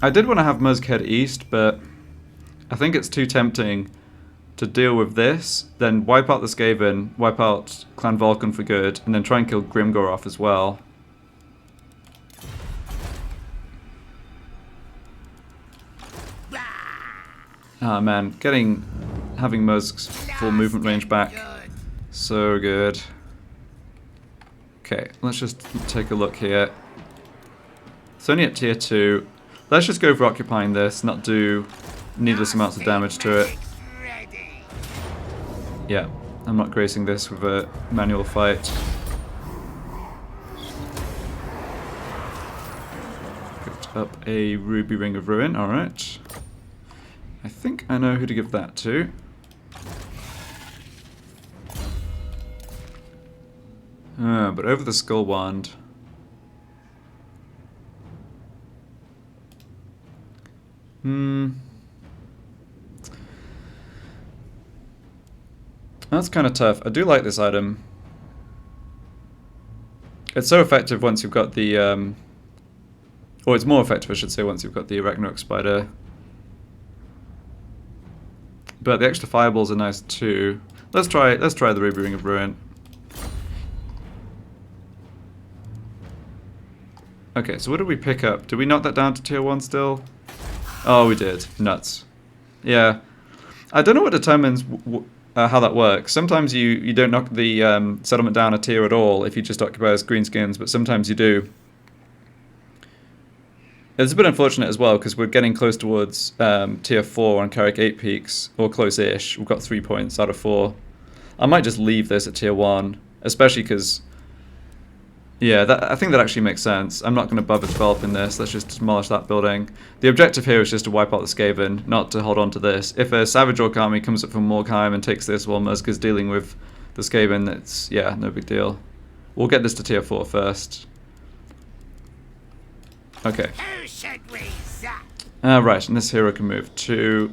[SPEAKER 1] I did want to have Musk head east, but I think it's too tempting to deal with this, then wipe out the Skaven, wipe out Clan Vulcan for good, and then try and kill Grimgor off as well. Ah man, having Musk's full movement range back, so good. Okay, let's just take a look here. It's only at tier 2. Let's just go for occupying this, not do needless amounts of damage to it. Yeah, I'm not gracing this with a manual fight. Picked up a Ruby Ring of Ruin, alright. I think I know who to give that to. But over the Skull Wand. That's kind of tough. I do like this item. It's so effective once you've got the... or it's more effective, I should say, once you've got the Arachnarok Spider. But the extra fireballs are nice too. Let's try the Ruby Ring of Ruin. Okay, so what did we pick up? Did we knock that down to tier 1 still? Oh, we did. Nuts. Yeah. I don't know what determines how that works. Sometimes you don't knock the settlement down a tier at all if you just occupy as greenskins, but sometimes you do. It's a bit unfortunate as well because we're getting close towards tier 4 on Carrick 8 Peaks, or close-ish. We've got 3 points out of 4. I might just leave this at tier 1, especially because, yeah, I think that actually makes sense. I'm not going to bother developing this. Let's just demolish that building. The objective here is just to wipe out the Skaven, not to hold on to this. If a Savage Orc army comes up from Morkheim and takes this while Musk is dealing with the Skaven, it's, yeah, no big deal. We'll get this to tier 4 first. Okay. Right, and this hero can move too.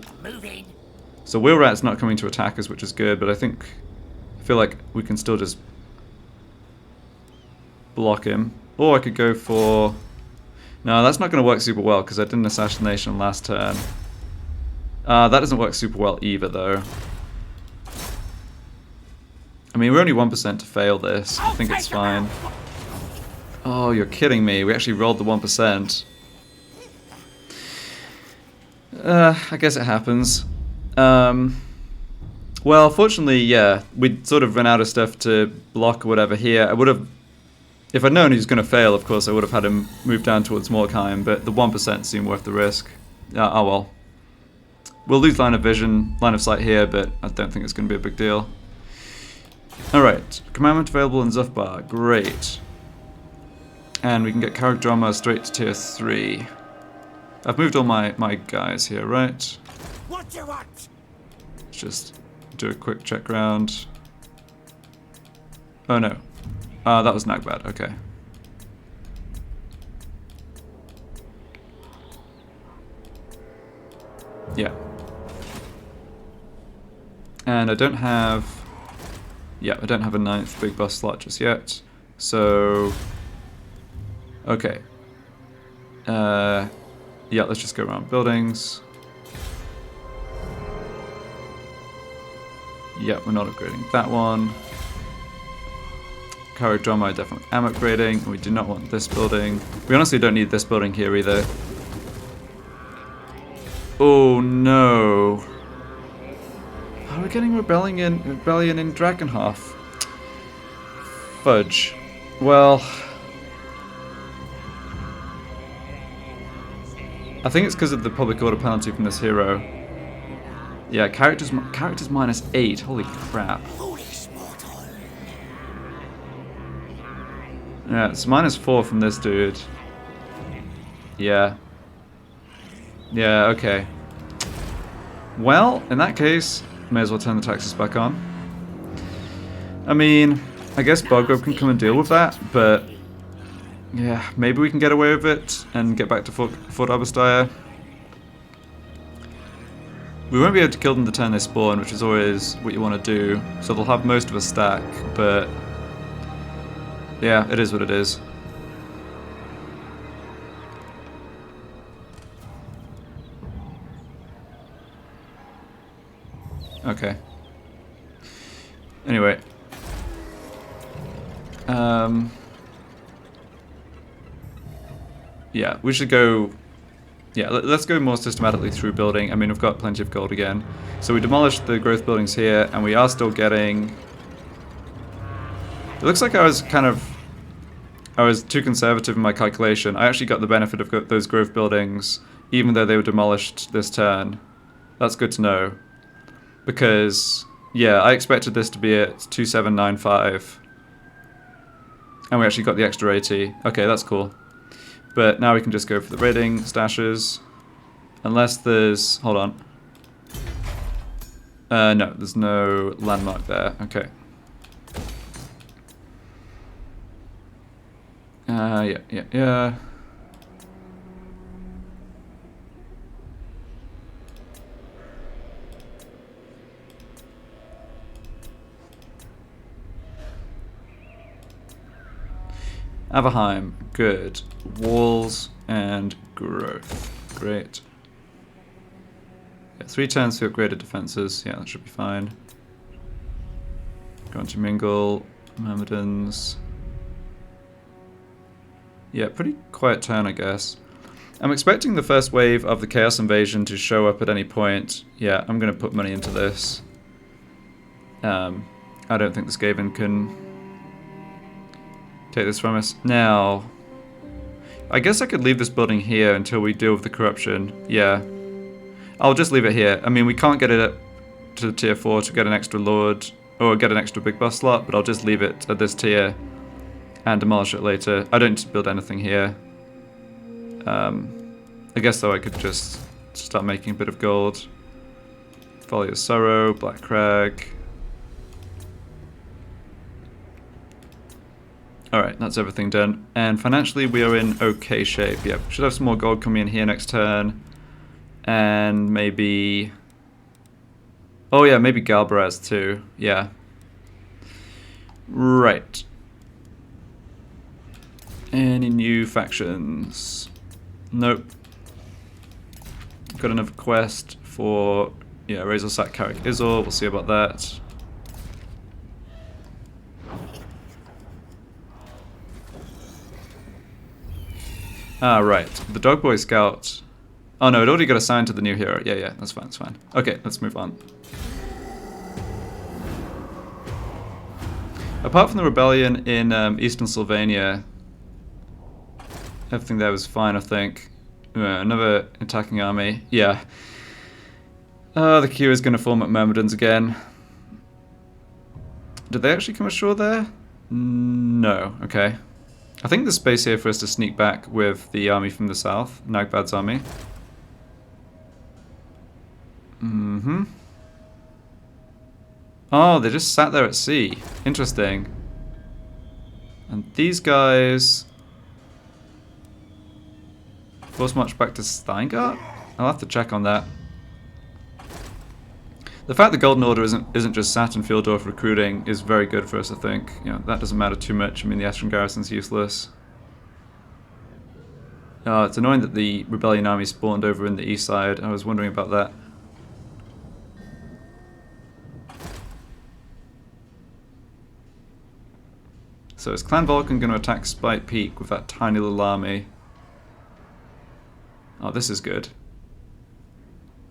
[SPEAKER 1] So Wheelrat's not coming to attack us, which is good, but I feel like we can still just block him. Or I could go for... No, that's not going to work super well, because I did an assassination last turn. That doesn't work super well either, though. I mean, we're only 1% to fail this. I think it's fine. Oh, you're kidding me. We actually rolled the 1%. I guess it happens. Well, fortunately, yeah, we'd sort of run out of stuff to block or whatever here. I would have... If I'd known he was going to fail, of course, I would have had him move down towards Morkheim, but the 1% seemed worth the risk. Oh well. We'll lose line of vision, line of sight here, but I don't think it's going to be a big deal. Alright, commandment available in Zufbar. Great. And we can get character armor straight to tier 3. I've moved all my guys here, right?
[SPEAKER 3] What you want?
[SPEAKER 1] Let's just do a quick check round. Oh no. That was Nagbad, okay. Yeah. And I don't have... Yeah, I don't have a 9th big boss slot just yet. So... Okay. Yeah, let's just go around buildings. Yeah, we're not upgrading that one. Karadroma I definitely am upgrading. We do not want this building. We honestly don't need this building here either. Oh no. Oh, we're getting rebellion in Drakenhof. Fudge. Well, I think it's because of the public order penalty from this hero. Yeah, characters -8. Holy crap. Yeah, it's -4 from this dude. Yeah. Yeah, okay. Well, in that case, may as well turn the taxes back on. I mean, I guess Bogrub can come and deal with that, but yeah, maybe we can get away with it and get back to Fort Aberstyre. We won't be able to kill them the turn they spawn, which is always what you want to do, so they'll have most of a stack, but yeah, it is what it is. Okay. Anyway. Yeah, we should go... Yeah, let's go more systematically through building. I mean, we've got plenty of gold again. So we demolished the growth buildings here, and we are still getting... It looks like I was too conservative in my calculation. I actually got the benefit of those growth buildings, even though they were demolished this turn. That's good to know. Because, yeah, I expected this to be at 2795. And we actually got the extra 80. Okay, that's cool. But now we can just go for the raiding stashes. Unless there's... Hold on. No, there's no landmark there. Okay. Yeah. Averheim, good. Walls and growth. Great. Yeah, 3 turns for upgraded defenses. Yeah, that should be fine. Going to mingle. Myrmidons. Yeah, pretty quiet turn, I guess. I'm expecting the first wave of the Chaos Invasion to show up at any point. Yeah, I'm going to put money into this. I don't think the Skaven can take this from us. Now, I guess I could leave this building here until we deal with the corruption. Yeah. I'll just leave it here. I mean, we can't get it up to tier 4 to get an extra lord, or get an extra big boss slot, but I'll just leave it at this tier and demolish it later. I don't need to build anything here. I guess though I could just start making a bit of gold. Folly of Sorrow, Black Crag. Alright, that's everything done. And financially we are in okay shape. Yep, should have some more gold coming in here next turn. And maybe... Oh yeah, maybe Galbaraz too. Yeah. Right. Any new factions? Nope. Got another quest for... Yeah, Razorsack Carrick Izor. We'll see about that. Ah, right. The Dog Boy Scout. Oh no, it already got assigned to the new hero. Yeah, that's fine, that's fine. Okay, let's move on. Apart from the rebellion in Eastern Sylvania, everything there was fine, I think. Another attacking army. Yeah. The queue is going to form at Myrmidons again. Did they actually come ashore there? No. Okay. I think there's space here for us to sneak back with the army from the south, Nagbad's army. Mm-hmm. Oh, they just sat there at sea. Interesting. And these guys... force march back to Steingart? I'll have to check on that. The fact the Golden Order isn't just sat in Fieldorf recruiting is very good for us, I think. You know, that doesn't matter too much. I mean, the Eastern garrison's useless. Oh, it's annoying that the Rebellion army spawned over in the east side. I was wondering about that. So is Clan Vulcan going to attack Spite Peak with that tiny little army? Oh, this is good.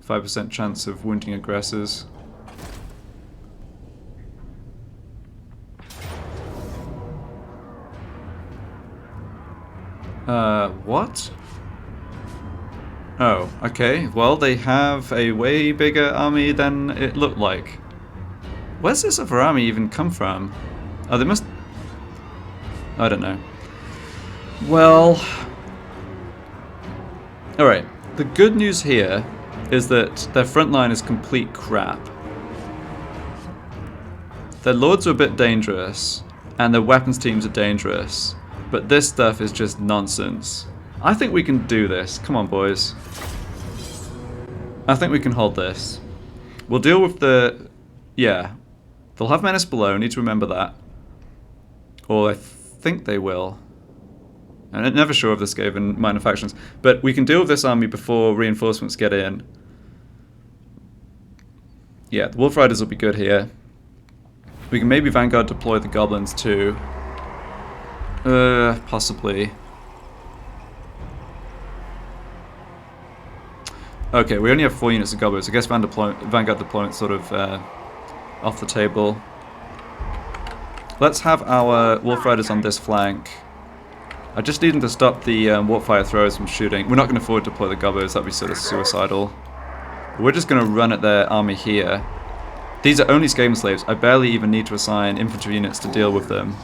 [SPEAKER 1] 5% chance of wounding aggressors. What? Oh, okay. Well, they have a way bigger army than it looked like. Where's this other army even come from? Oh, they must... I don't know. Well... Alright, the good news here is that their front line is complete crap. Their lords are a bit dangerous, and their weapons teams are dangerous, but this stuff is just nonsense. I think we can do this. Come on, boys. I think we can hold this. We'll deal with the... yeah. They'll have menace below, need to remember that. Or I think they will. I'm never sure of this given minor factions. But we can deal with this army before reinforcements get in. Yeah, the Wolf Riders will be good here. We can maybe Vanguard deploy the Goblins too. Possibly. Okay, we only have 4 units of Goblins. I guess Vanguard deployment's sort of off the table. Let's have our Wolf Riders on this flank. I just need them to stop the Warpfire throwers from shooting. We're not going to forward deploy the Goblins, that'd be sort of suicidal. We're just going to run at their army here. These are only Skaven slaves. I barely even need to assign infantry units to deal with them.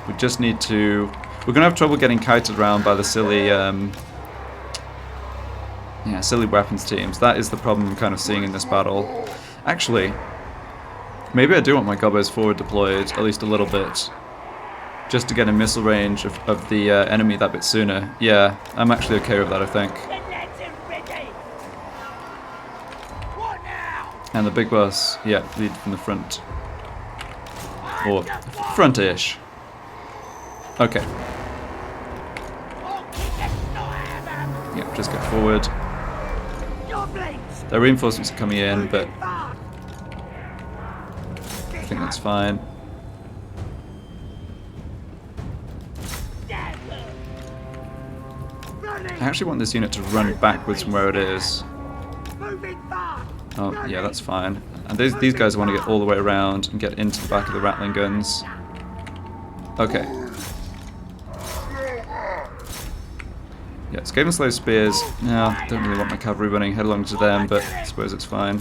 [SPEAKER 1] We just need to... we're going to have trouble getting kited around by the silly... yeah, silly weapons teams. That is the problem I'm kind of seeing in this battle. Actually, maybe I do want my Gobbos forward deployed, at least a little bit. Just to get in missile range of the enemy that bit sooner. Yeah, I'm actually okay with that, I think. And the big boss, yeah, lead from the front. Or front-ish. Okay. Yeah, just get forward. Their reinforcements are coming in, but I think that's fine. I actually want this unit to run backwards from where it is. Oh, yeah, that's fine. And these guys want to get all the way around and get into the back of the Rattling guns. Okay. Yeah, Skaven Slave Spears. No, don't really want my cavalry running headlong to them, but I suppose it's fine.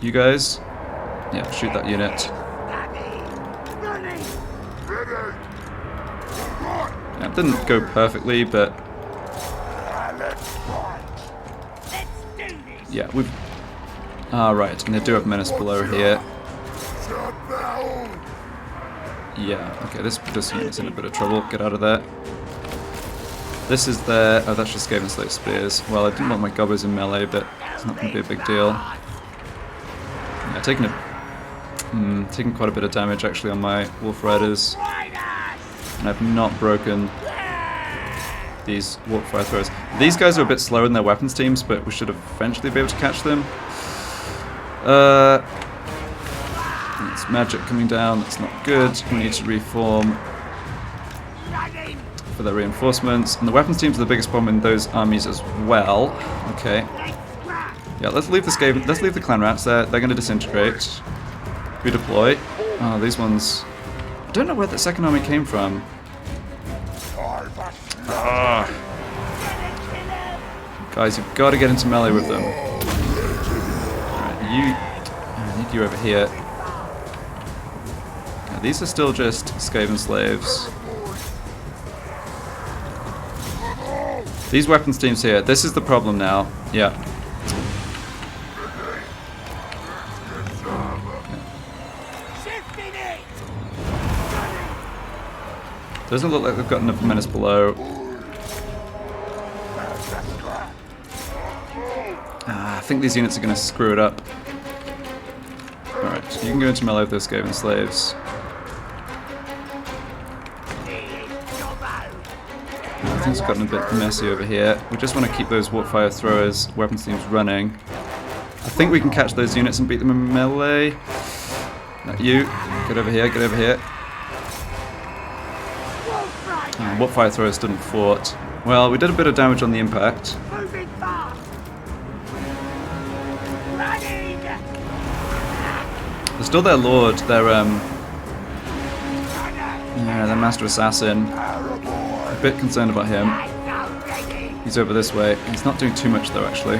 [SPEAKER 1] You guys? Yeah, shoot that unit. Yeah, it didn't go perfectly, but... yeah, we've... ah, right, and they do have menace below here. Yeah, okay, this unit's in a bit of trouble. Get out of there. This is their... oh, that's just Skaven Slave Spears. Well, I didn't want my Gobbos in melee, but it's not going to be a big deal. Yeah, taking quite a bit of damage, actually, on my Wolf Riders. And I've not broken these Warpfire throwers. These guys are a bit slower than their weapons teams, but we should eventually be able to catch them. It's magic coming down, that's not good. We need to reform for their reinforcements. And the weapons teams are the biggest problem in those armies as well. Okay. Yeah, let's leave the clan rats there. They're going to disintegrate. Redeploy. Oh, these ones... I don't know where the second army came from. Ah. Guys, you've got to get into melee with them. Alright, I need you over here. Yeah, these are still just Skaven slaves. These weapons teams here, this is the problem now. Yeah.
[SPEAKER 3] Shifting it!
[SPEAKER 1] Doesn't look like they've got enough menace below. I think these units are going to screw it up. Alright, you can go into melee with those Goblin slaves. Things have gotten a bit messy over here. We just want to keep those warp-fire throwers, weapons teams running. I think we can catch those units and beat them in melee. Not you. Get over here, get over here. Warp-fire throwers didn't fort. Well, we did a bit of damage on the impact.
[SPEAKER 3] Moving fast! Running!
[SPEAKER 1] They're still their lord, their master assassin. A bit concerned about him. He's over this way. He's not doing too much though, actually.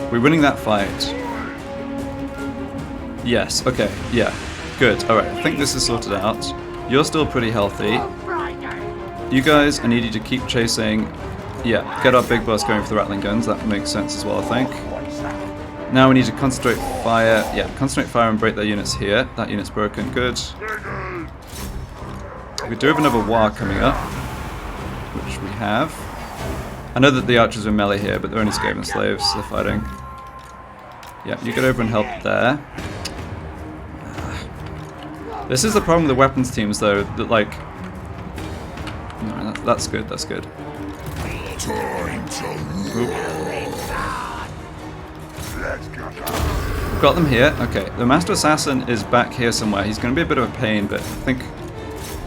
[SPEAKER 1] We're winning that fight. Yes, okay, yeah. Good, alright, I think this is sorted out. You're still pretty healthy. You guys, I need you to keep chasing. Yeah, get our big boss going for the Rattling guns. That makes sense as well, I think. Now we need to concentrate fire. Yeah, concentrate fire and break their units here. That unit's broken. Good. We do have another Waaagh coming up, which we have. I know that the archers are melee here, but they're only Goblin slaves, so they're fighting. Yeah, you get over and help there. This is the problem with the weapons teams, though. That like, no, that's good. That's good.
[SPEAKER 2] Time to
[SPEAKER 1] Oop. We've got them here. Okay, the Master Assassin is back here somewhere. He's going to be a bit of a pain, but I think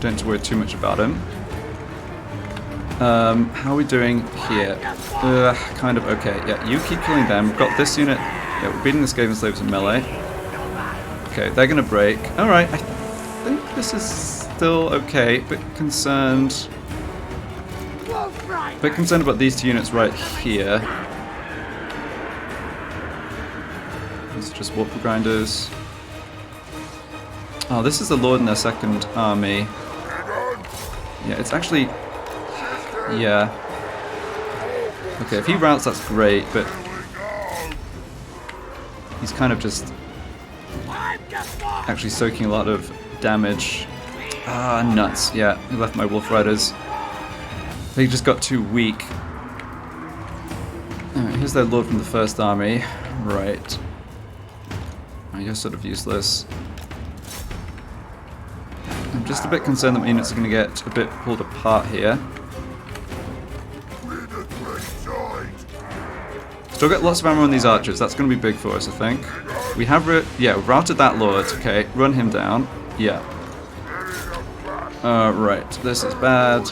[SPEAKER 1] don't have to worry too much about him. How are we doing here? Kind of okay. Yeah, you keep killing them. We've got this unit. Yeah, we're beating the Goblin slaves in melee. Okay, they're going to break. Alright, I think this is still okay. Bit concerned. Bit concerned about these two units right here. These are just warp grinders. Oh, this is the Lord in their second army. Yeah, it's actually... Yeah. Okay, if he routes, that's great, but... He's kind of just... actually soaking a lot of damage. Ah, nuts. Yeah, he left my Wolf Riders. They just got too weak. Alright, here's their Lord from the first army. Right. Oh, you're sort of useless. I'm just a bit concerned that my units are going to get a bit pulled apart here. Still got lots of ammo on these archers. That's going to be big for us, I think. We have, we've routed that Lord. Okay, run him down. Yeah. Right. This is bad.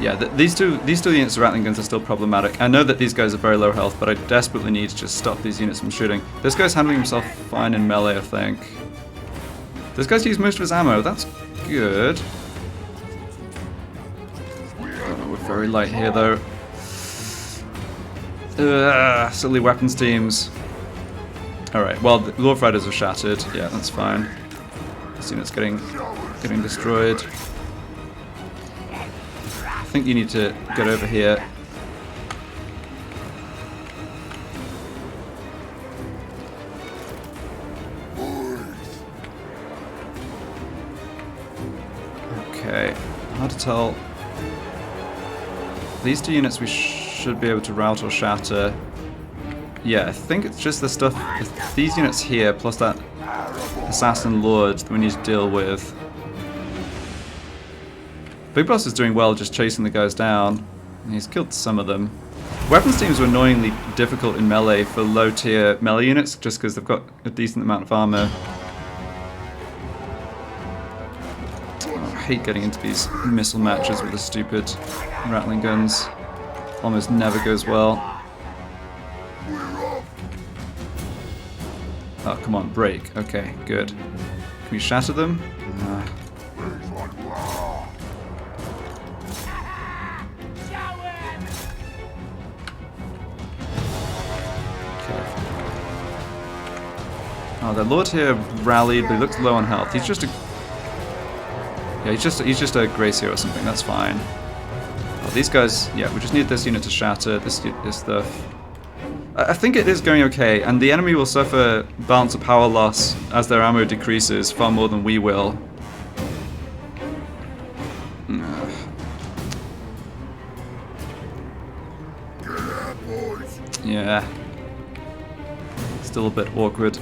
[SPEAKER 1] Yeah, these two units of Rattling guns are still problematic. I know that these guys are very low health, but I desperately need to just stop these units from shooting. This guy's handling himself fine in melee, I think. This guy's used most of his ammo. That's good. Oh, we're very light here, though. Silly weapons teams. Alright, well, the Wolf Riders are shattered. Yeah, that's fine. This unit's getting destroyed. I think you need to get over here. Okay, hard to tell. These two units we should be able to rout or shatter. Yeah, I think it's just the stuff, these units here plus that Assassin Lord that we need to deal with. Big Boss is doing well just chasing the guys down. He's killed some of them. Weapons teams are annoyingly difficult in melee for low tier melee units just because they've got a decent amount of armor. Oh, I hate getting into these missile matches with the stupid Rattling guns. Almost never goes well. Oh, come on, break. Okay, good. Can we shatter them? Oh, the Lord here rallied, but he looks low on health. He's just a... Yeah, he's just a Gracie or something. That's fine. Oh, these guys, yeah, we just need this unit to shatter. This stuff. I think it is going okay, and the enemy will suffer balance of power loss as their ammo decreases far more than we will. Yeah. Still a bit awkward.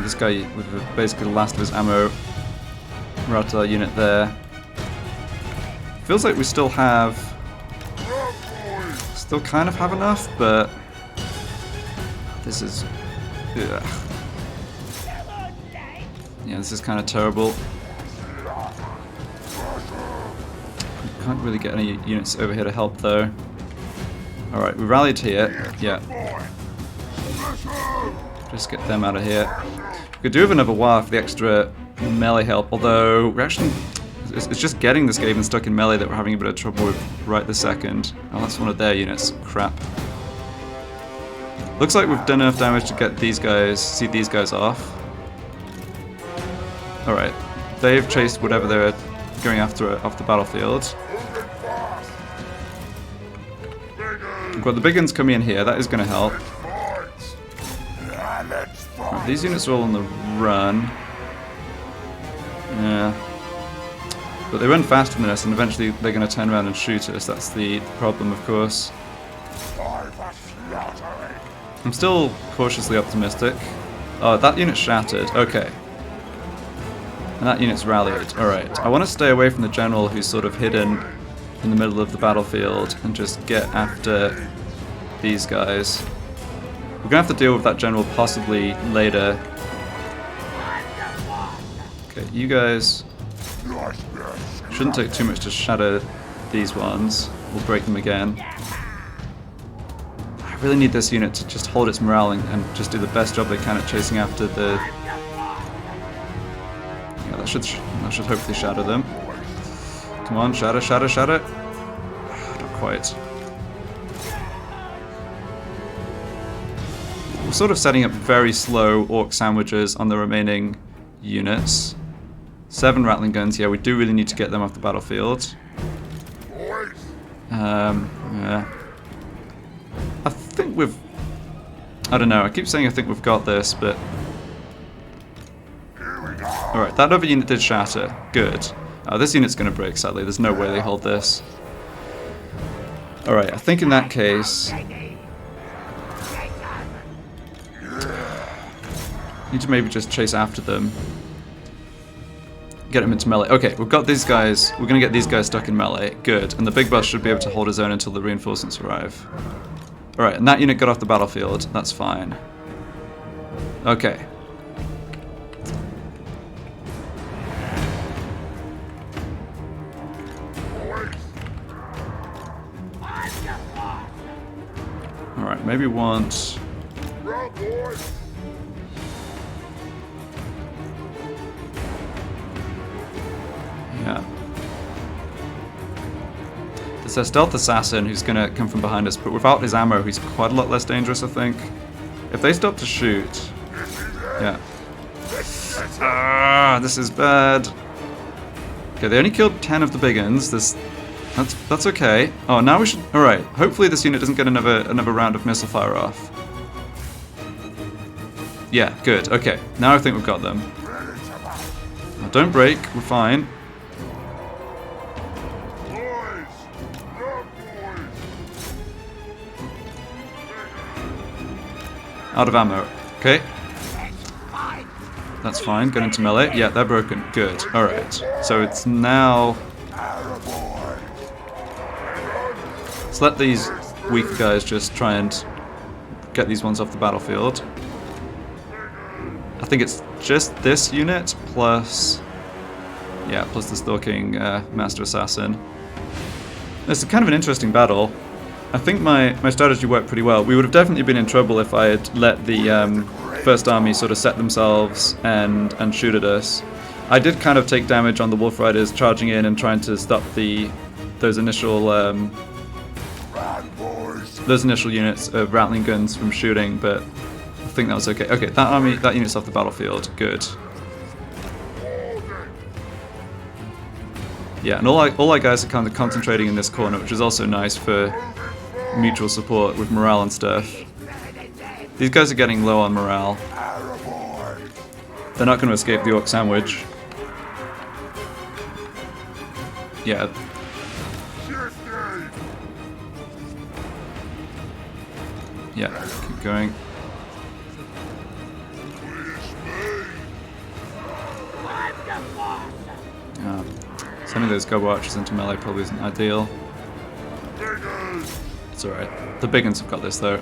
[SPEAKER 1] This guy with basically the last of his ammo. We're out our unit there. Feels like we still kind of have enough, but this is, ugh. Yeah, this is kind of terrible. Can't really get any units over here to help though. Alright, we rallied here. Yeah. Just get them out of here. We could do with another Waaagh for the extra melee help, although we're actually... It's just getting this Skaven stuck in melee that we're having a bit of trouble with right this second. Oh, that's one of their units. Crap. Looks like we've done enough damage to get these guys, see these guys off. Alright. They've chased whatever they're going after off the battlefield. We've got the big guns coming in here. That is going to help. Right, these units are all on the run. Yeah. But they run faster than us, and eventually they're going to turn around and shoot us. That's the problem, of course. I'm still cautiously optimistic. Oh, that unit's shattered. Okay. And that unit's rallied. Alright. I want to stay away from the general who's sort of hidden in the middle of the battlefield and just get after these guys. We're going to have to deal with that general possibly later. Okay, you guys... Shouldn't take too much to shatter these ones. We'll break them again. I really need this unit to just hold its morale and just do the best job they can at chasing after the... Yeah, that should hopefully shatter them. Come on, shatter, shatter, shatter. Not quite. We're sort of setting up very slow orc sandwiches on the remaining units. 7 rattling guns, yeah, we do really need to get them off the battlefield. Yeah. I think we've... I don't know, I keep saying I think we've got this, but... Alright, that other unit did shatter. Good. This unit's going to break, sadly. There's no way they hold this. Alright, I think in that case... Need to maybe just chase after them. Get him into melee. Okay, we've got these guys. We're going to get these guys stuck in melee. Good. And the big boss should be able to hold his own until the reinforcements arrive. Alright, and that unit got off the battlefield. That's fine. Okay. Alright, maybe want... Yeah. There's a stealth assassin who's going to come from behind us, but without his ammo, he's quite a lot less dangerous, I think. If they stop to shoot... Yeah. Ah, this is bad. Okay, they only killed 10 of the big uns. That's okay. Oh, now we should... Alright, hopefully this unit doesn't get another round of missile fire off. Yeah, good. Okay, now I think we've got them. Oh, don't break, we're fine. Out of ammo. Okay. That's fine. Get into melee. Yeah, they're broken. Good. Alright. So it's now... Let's let these weak guys just try and get these ones off the battlefield. I think it's just this unit plus... Yeah, plus the Stalking Master Assassin. It's kind of an interesting battle. I think my strategy worked pretty well. We would have definitely been in trouble if I had let the first army sort of set themselves and shoot at us. I did kind of take damage on the Wolf Riders charging in and trying to stop those initial units of rattling guns from shooting, but I think that was okay. Okay, that unit's off the battlefield. Good. Yeah, and all our guys are kind of concentrating in this corner, which is also nice for mutual support with morale and stuff. These guys are getting low on morale. They're not going to escape the Orc Sandwich. Yeah. Yeah, keep going. Sending those Goblin Archers into melee probably isn't ideal. It's alright. The big ones have got this though.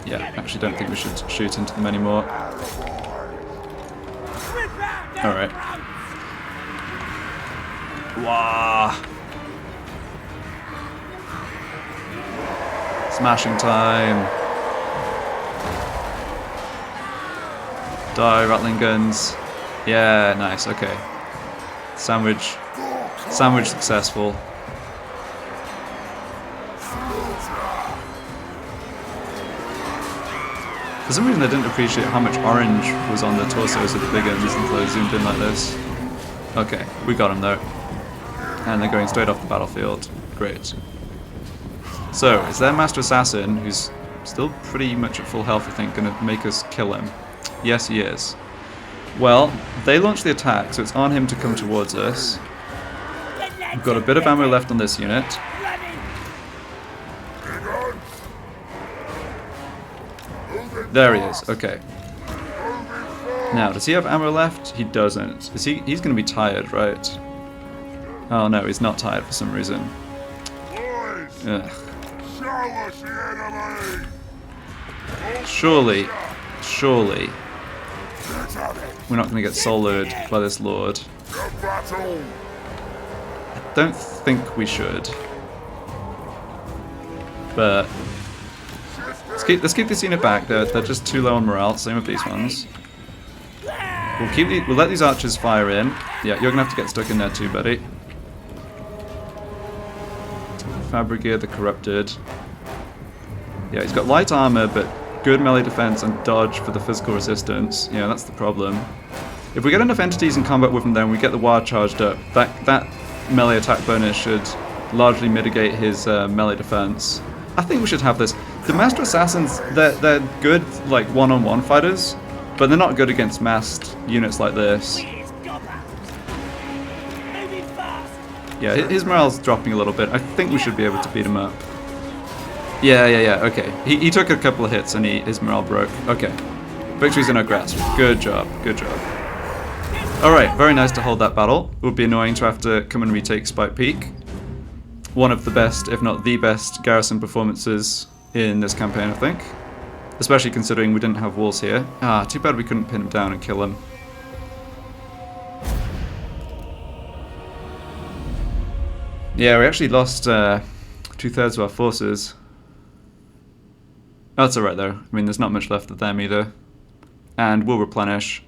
[SPEAKER 1] Yeah, actually don't think we should shoot into them anymore. Alright. Waaagh! Smashing time! Die, rattling guns. Yeah, nice, okay. Sandwich successful. For some reason I didn't appreciate how much orange was on the torsos of the big uns until I zoomed in like this. Okay, we got him though. And they're going straight off the battlefield. Great. So, is their Master Assassin, who's still pretty much at full health I think, going to make us kill him? Yes he is. Well, they launched the attack, so it's on him to come towards us. We've got a bit of ammo left on this unit. There he is, okay. Now, does he have ammo left? He doesn't. He's going to be tired, right? Oh no, he's not tired for some reason. Ugh. Surely, we're not going to get soloed by this lord. I don't think we should. But let's keep this unit back. They're just too low on morale. Same with these ones. We'll let these archers fire in. Yeah, you're gonna have to get stuck in there too, buddy. Fabricate the Corrupted. Yeah, he's got light armor, but good melee defense and dodge for the physical resistance. Yeah, that's the problem. If we get enough entities in combat with him, then we get the Waaagh charged up. That melee attack bonus should largely mitigate his melee defense. I think we should have this. The Master Assassins, they're good like one-on-one fighters, but they're not good against massed units like this. Yeah, his morale's dropping a little bit. I think we should be able to beat him up. Yeah, okay. He took a couple of hits and his morale broke. Okay. Victory's in our grasp. Good job, good job. Alright, very nice to hold that battle. It would be annoying to have to come and retake Spike Peak. One of the best, if not the best, garrison performances in this campaign, I think. Especially considering we didn't have walls here. Ah, too bad we couldn't pin him down and kill him. Yeah, we actually lost 2/3 of our forces. That's alright though. I mean, there's not much left of them either. And we'll replenish.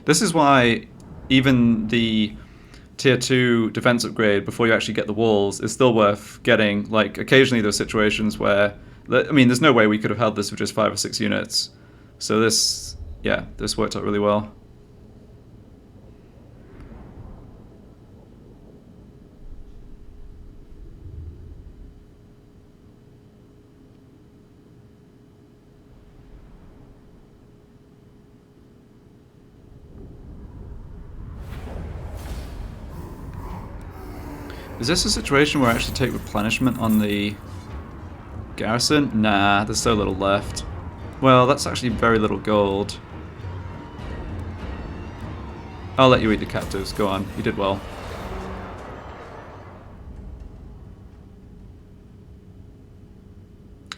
[SPEAKER 1] This is why even the tier 2 defense upgrade before you actually get the walls is still worth getting. Like, occasionally there's situations where, I mean, there's no way we could have held this with just 5 or 6 units. So this, yeah, this worked out really well. Is this a situation where I actually take replenishment on the garrison? Nah, there's so little left. Well, that's actually very little gold. I'll let you eat the captives, go on, you did well.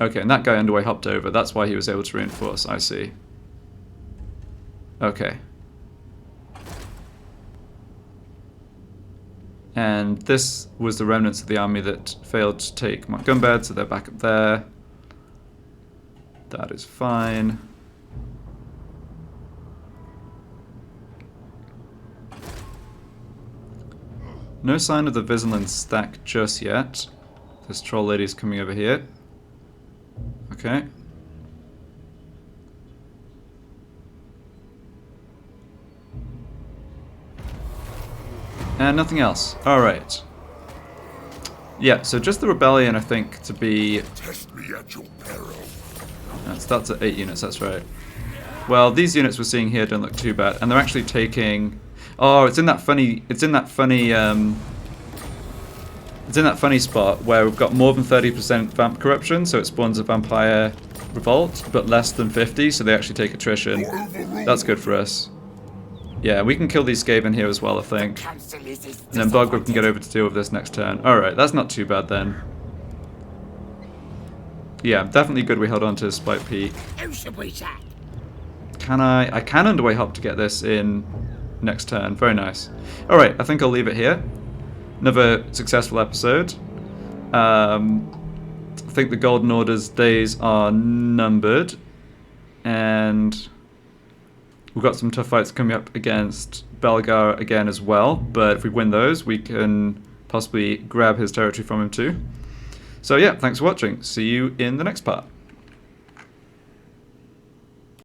[SPEAKER 1] Okay, and that guy underway hopped over, that's why he was able to reinforce, I see. Okay. And this was the remnants of the army that failed to take Montgumbed, so they're back up there. That is fine. No sign of the Vigilant stack just yet. This troll lady's coming over here. Okay. And nothing else. Alright. Yeah, so just the rebellion, I think, to be...
[SPEAKER 2] Test me at your peril.
[SPEAKER 1] That's at 8 units, that's right. Well, these units we're seeing here don't look too bad, and they're actually taking... Oh, it's in that funny spot where we've got more than 30% vamp corruption, so it spawns a vampire revolt, but less than 50, so they actually take attrition. That's good for us. Yeah, we can kill these Skaven here as well, I think.
[SPEAKER 3] Council is
[SPEAKER 1] And then Bogward can get over to deal with this next turn. Alright, that's not too bad then. Yeah, definitely good we held on to Spike Peak.
[SPEAKER 3] Who should we sack?
[SPEAKER 1] I can underway hop to get this in next turn. Very nice. Alright, I think I'll leave it here. Another successful episode. I think the Golden Order's days are numbered. And we've got some tough fights coming up against Belgar again as well. But if we win those, we can possibly grab his territory from him too. So yeah, thanks for watching. See you in the next part.